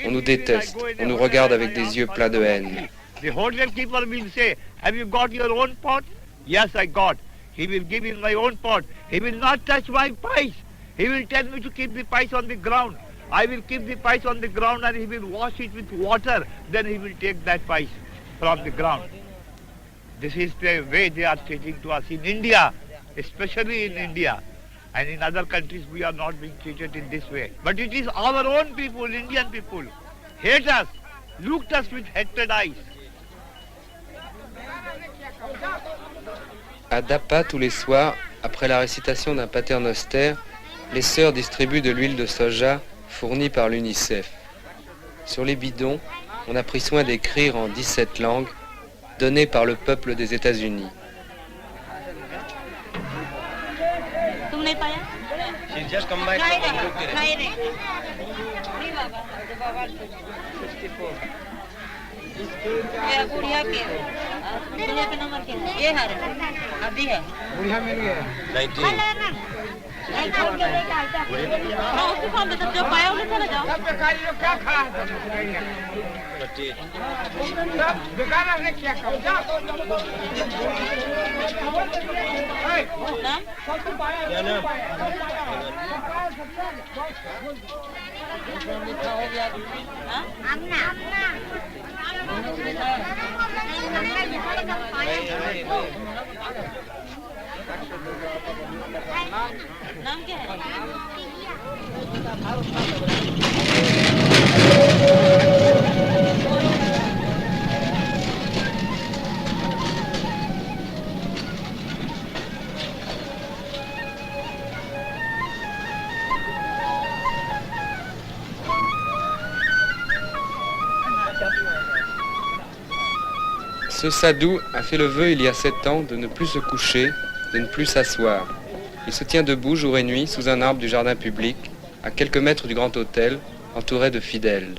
On nous déteste. On nous regarde avec des yeux pleins de haine. The hotel keeper will say, "Have you got your own pot?" Yes, I got. He will give me my own pot. He will not touch my pies. He will tell me to keep the pies on the ground. I will keep the pies on the ground and he will wash it with water. Then he will take that pies from the ground. This is the way they are treating to us in India, especially in India. And in other countries we are not being treated in this way. But it is our own people, Indian people, hate us, looked us with hatred eyes. À Dapa, tous les soirs, après la récitation d'un paternoster, les sœurs distribuent de l'huile de soja fournie par l'UNICEF. Sur les bidons, on a pris soin d'écrire en 17 langues, données par le peuple des États-Unis. तुम नहीं पाया? She just come back. नहीं रे। ये बुढ़िया के नंबर क्या है? ये हर अभी है। बुढ़िया मिल गया। 19. हाँ उसके सामने तब जो पाया उन्हें चला जाओ। सब बेकारी लोग क्या खा है? 30. बेकार ने क्या कहा? नाम? क्या नाम? हाँ? नाम क्या है? Ce sadhu a fait le vœu il y a 7 ans de ne plus se coucher, de ne plus s'asseoir. Il se tient debout jour et nuit sous un arbre du jardin public, à quelques mètres du grand hôtel, entouré de fidèles.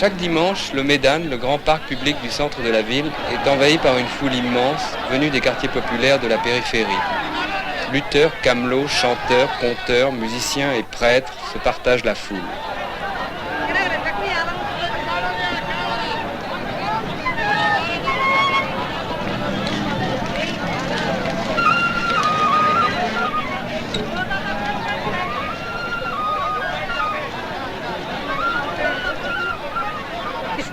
Chaque dimanche, le Médan, le grand parc public du centre de la ville, est envahi par une foule immense venue des quartiers populaires de la périphérie. Lutteurs, camelots, chanteurs, conteurs, musiciens et prêtres se partagent la foule.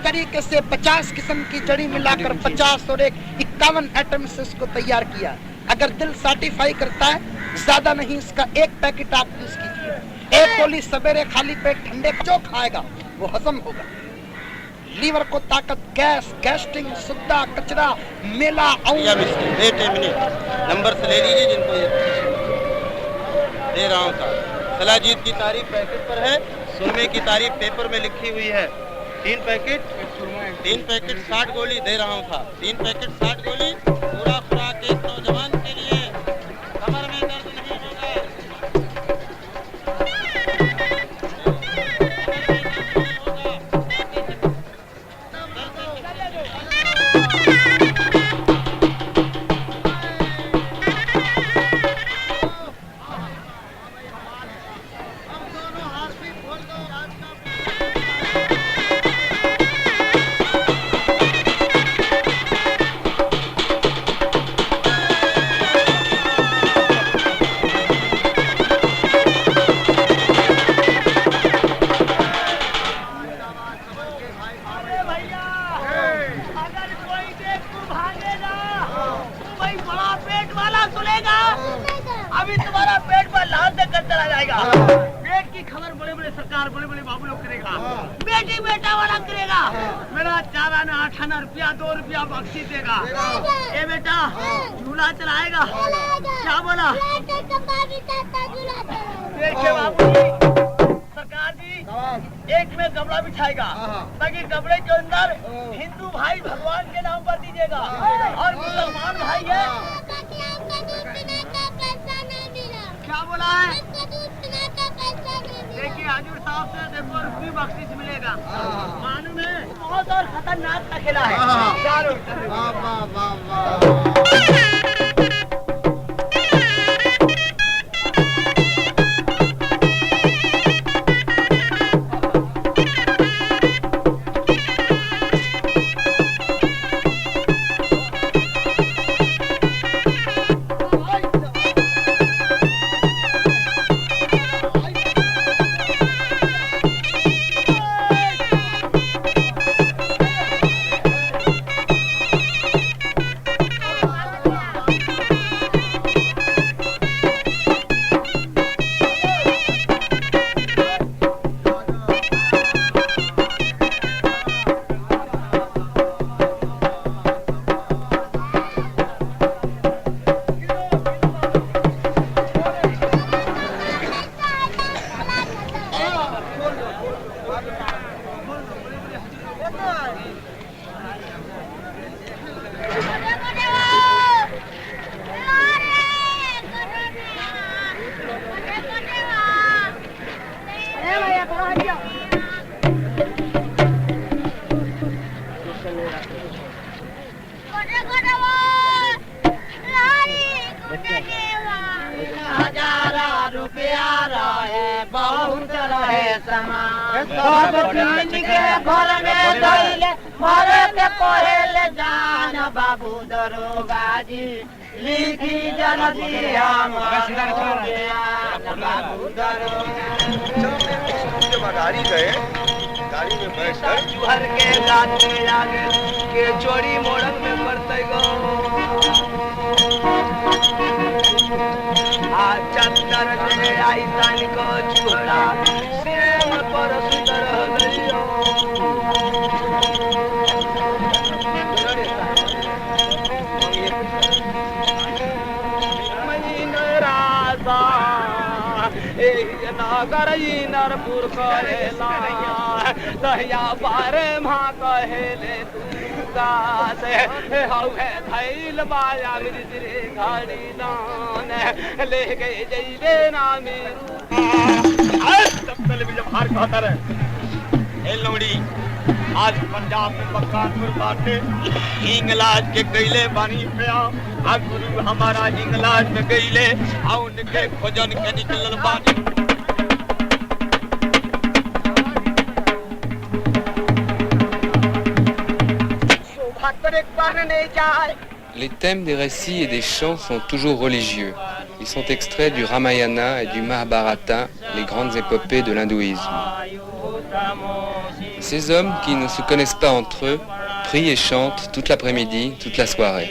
तरीके से 50 किस्म की जड़ी मिलाकर 50 और 51 एटम से इसको तैयार किया। अगर दिल सर्टिफाई करता है, ज्यादा नहीं, इसका एक पैकेट आप यूज कीजिए। एक गोली सवेरे खाली पेट ठंडे जो खाएगा वो हजम होगा। लीवर को ताकत, गैस, गैस्ट्रिक, सुद्दा, कचरा, मेला नंबर से ले लीजिए जिनको ये दे रहा हूँ था। सलाजीत की तारीफ पैकेट पर है, सुरमे की तारीफ पेपर में लिखी हुई है। 3 पैकेट 60 गोली दे रहा हूँ था। 3 पैकेट 60 गोली, पूरा खुराक एक नौजवान के लिए। कमर में दर्द नहीं ताकि कपड़े के अंदर हिंदू भाई भगवान के नाम पर दीजिएगा और मुसलमान भाई है। क्या बोला है? देखिए हजूर साहब से देखो रुपये बख्शिश मिलेगा। मालूम है बहुत और खतरनाक का खेला है। बाबू दरोगा जी लिखी जन दिया बाबू गाड़ी गए, गाड़ी में बैठकर चुहर के लागे लागे के चोरी मोड़क में पड़ते गो चंदर से आई तन को चूड़ा सेम पर सुंदर गलियो नागर नरपुर कहेला दहिया बारे माँ कहेले से हवे धैल माया मिर्जरे घड़ी दान ले गए जैबे ना मेरू तब तले भी जब हार कहता रहे ए लौड़ी आज पंजाब में मकानपुर बाटे इंग्लाज के गईले बानी पे आ गुरु हमारा इंग्लाज में गईले आ उनके खोजन के निकलल बानी। Les thèmes des récits et des chants sont toujours religieux. Ils sont extraits du Ramayana et du Mahabharata, les grandes épopées de l'hindouisme. Ces hommes qui ne se connaissent pas entre eux prient et chantent toute l'après-midi, toute la soirée.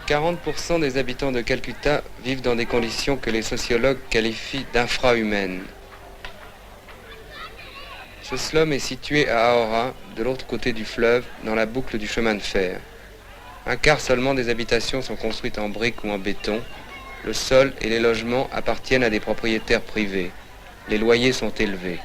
40% des habitants de Calcutta vivent dans des conditions que les sociologues qualifient d'infrahumaines. Ce slum est situé à Ahora, de l'autre côté du fleuve, dans la boucle du chemin de fer. Un quart seulement des habitations sont construites en briques ou en béton. Le sol et les logements appartiennent à des propriétaires privés. Les loyers sont élevés.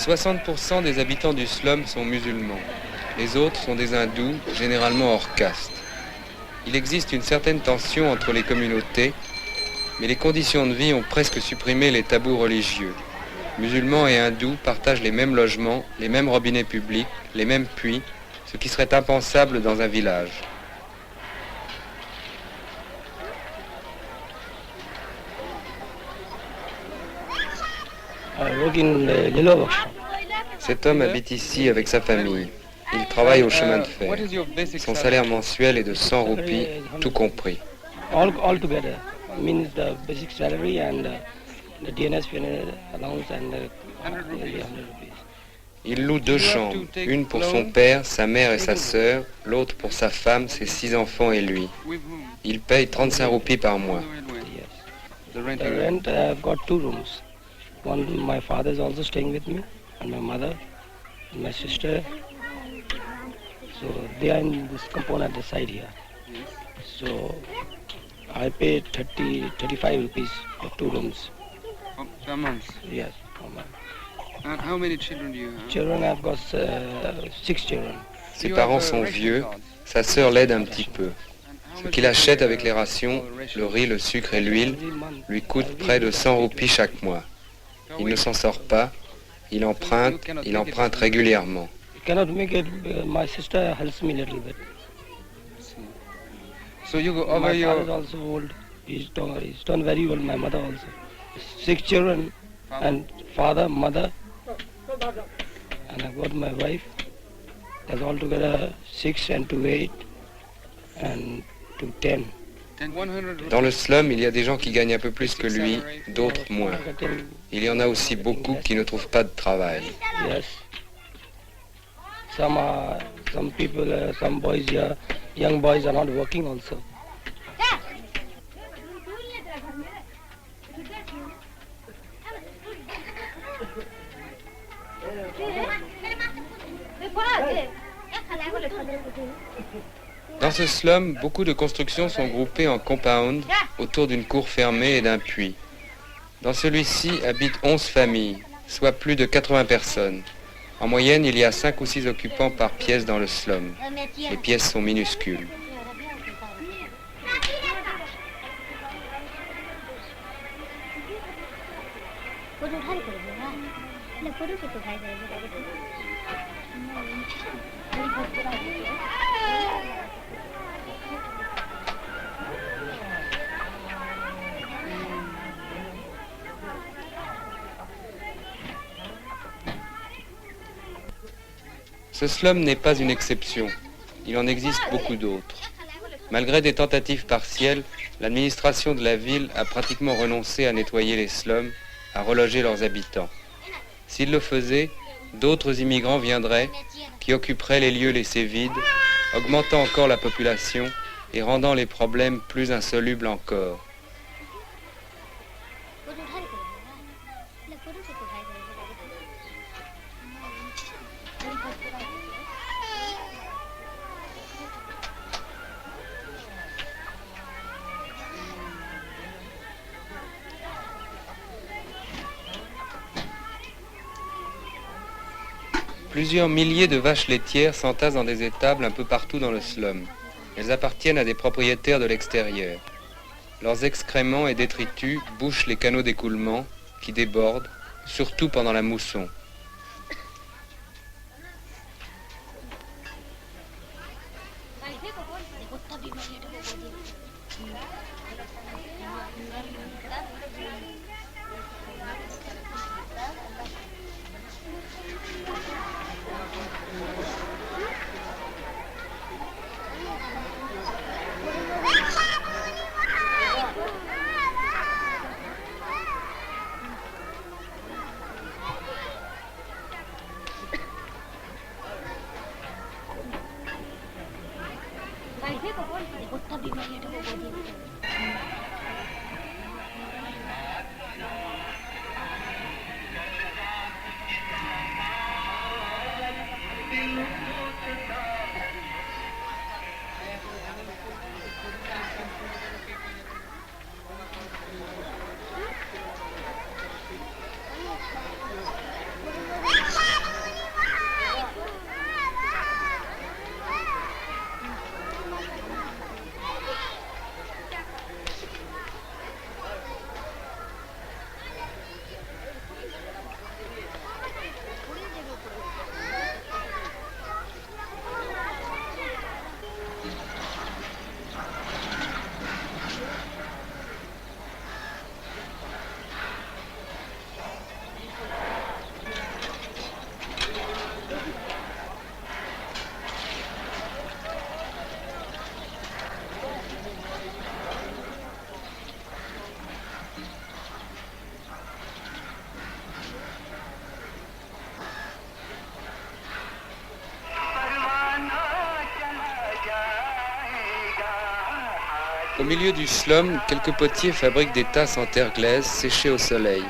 « 60% des habitants du slum sont musulmans. Les autres sont des hindous, généralement hors caste. Il existe une certaine tension entre les communautés, mais les conditions de vie ont presque supprimé les tabous religieux. Musulmans et hindous partagent les mêmes logements, les mêmes robinets publics, les mêmes puits, ce qui serait impensable dans un village. Cet homme habite ici avec sa famille. Il travaille au chemin de fer. Son salaire mensuel est de 100 roupies, tout compris. All together means the basic salary and the DNS allowance and 100 rupees. Il loue 2 chambres, une pour son père, sa mère et sa sœur, l'autre pour sa femme, ses 6 enfants et lui. Il paye 35 roupies par mois. The rent, I've got 2 rooms. One, my father is also staying with me, and my mother, and my sister. So they are in this compound at the side here. So I pay 35 rupees for 2 rooms. Per month? Yes, per month. And how many children do you have? Children, I've got 6 children. Ses parents sont vieux, sa sœur l'aide un petit peu. Ce qu'il achète avec les rations, le riz, le sucre et l'huile, lui coûte près de 100 roupies chaque mois. Il ne s'en sort pas, il emprunte régulièrement. Cannot make it. My sister helps me a little bit. So you go over my father is also old. He's done very well. My mother also. 6 children and father, mother, and I've got my wife. That's altogether 6 and 2, 8 and 2, 10. Dans le slum, il y a des gens qui gagnent un peu plus que lui, d'autres moins. Il y en a aussi beaucoup qui ne trouvent pas de travail. Yes. Some people, some boys here, young boys are not working also. Dans ce slum, beaucoup de constructions sont groupées en compound autour d'une cour fermée et d'un puits. Dans celui-ci habitent 11 familles, soit plus de 80 personnes. En moyenne, il y a 5 ou 6 occupants par pièce dans le slum. Les pièces sont minuscules. Ce slum n'est pas une exception. Il en existe beaucoup d'autres. Malgré des tentatives partielles, l'administration de la ville a pratiquement renoncé à nettoyer les slums, à reloger leurs habitants. S'il le faisait, d'autres immigrants viendraient, qui occuperaient les lieux laissés vides, augmentant encore la population et rendant les problèmes plus insolubles encore. Plusieurs milliers de vaches laitières s'entassent dans des étables un peu partout dans le slum. Elles appartiennent à des propriétaires de l'extérieur. Leurs excréments et détritus bouchent les canaux d'écoulement qui débordent, surtout pendant la mousson. Au milieu du slum, quelques potiers fabriquent des tasses en terre glaise séchées au soleil.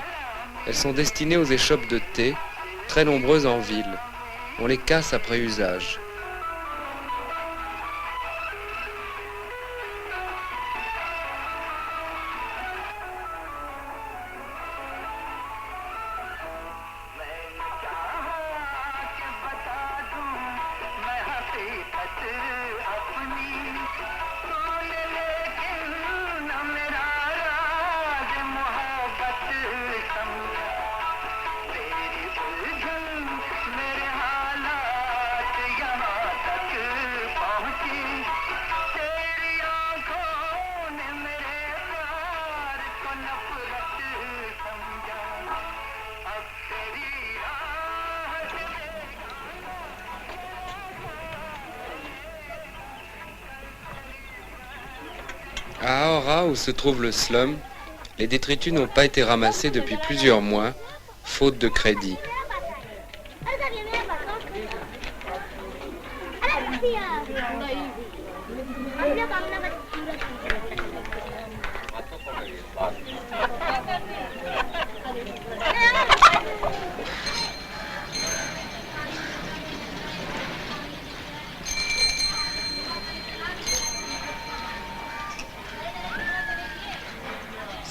Elles sont destinées aux échoppes de thé, très nombreuses en ville. On les casse après usage. À Ahora, où se trouve le slum, les détritus n'ont pas été ramassés depuis plusieurs mois, faute de crédit.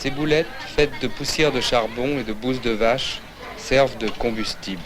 Ces boulettes, faites de poussière de charbon et de bouse de vache, servent de combustible.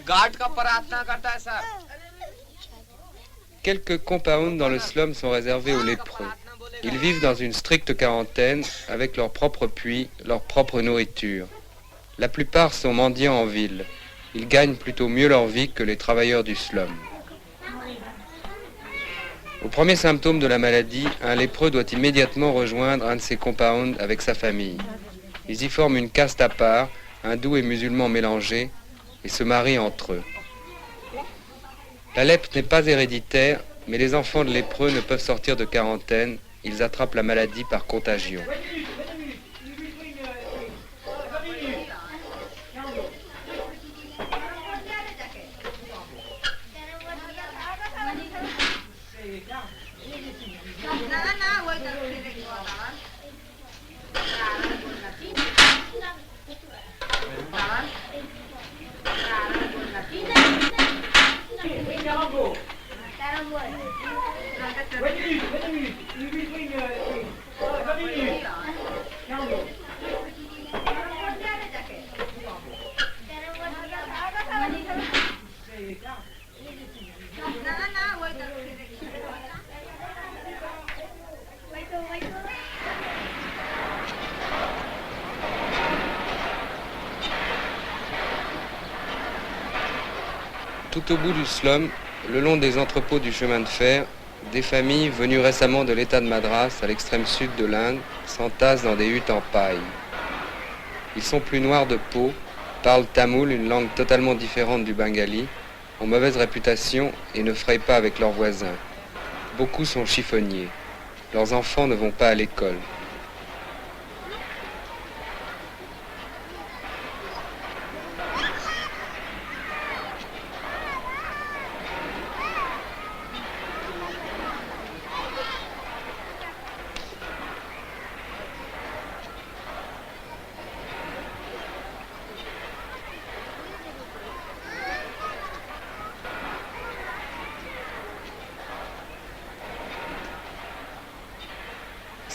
Guard का प्रार्थना करता है sir. Quelques compounds dans le slum sont réservés aux lépreux. Ils vivent dans une stricte quarantaine avec leur propre puits, leur propre nourriture. La plupart sont mendiants en ville. Ils gagnent plutôt mieux leur vie que les travailleurs du slum. Au premier symptôme de la maladie, un lépreux doit immédiatement rejoindre un de ces compounds avec sa famille. Ils y forment une caste à part, hindous et musulmans mélangés, et se marient entre eux. La lèpre n'est pas héréditaire, mais les enfants de lépreux ne peuvent sortir de quarantaine. Ils attrapent la maladie par contagion. Tout au bout du slum, le long des entrepôts du chemin de fer, des familles venues récemment de l'État de Madras, à l'extrême sud de l'Inde, s'entassent dans des huttes en paille. Ils sont plus noirs de peau, parlent tamoul, une langue totalement différente du bengali, ont mauvaise réputation et ne frayent pas avec leurs voisins. Beaucoup sont chiffonniers. Leurs enfants ne vont pas à l'école.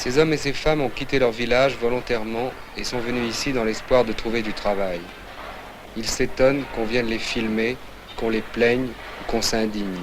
Ces hommes et ces femmes ont quitté leur village volontairement et sont venus ici dans l'espoir de trouver du travail. Ils s'étonnent qu'on vienne les filmer, qu'on les plaigne ou qu'on s'indigne.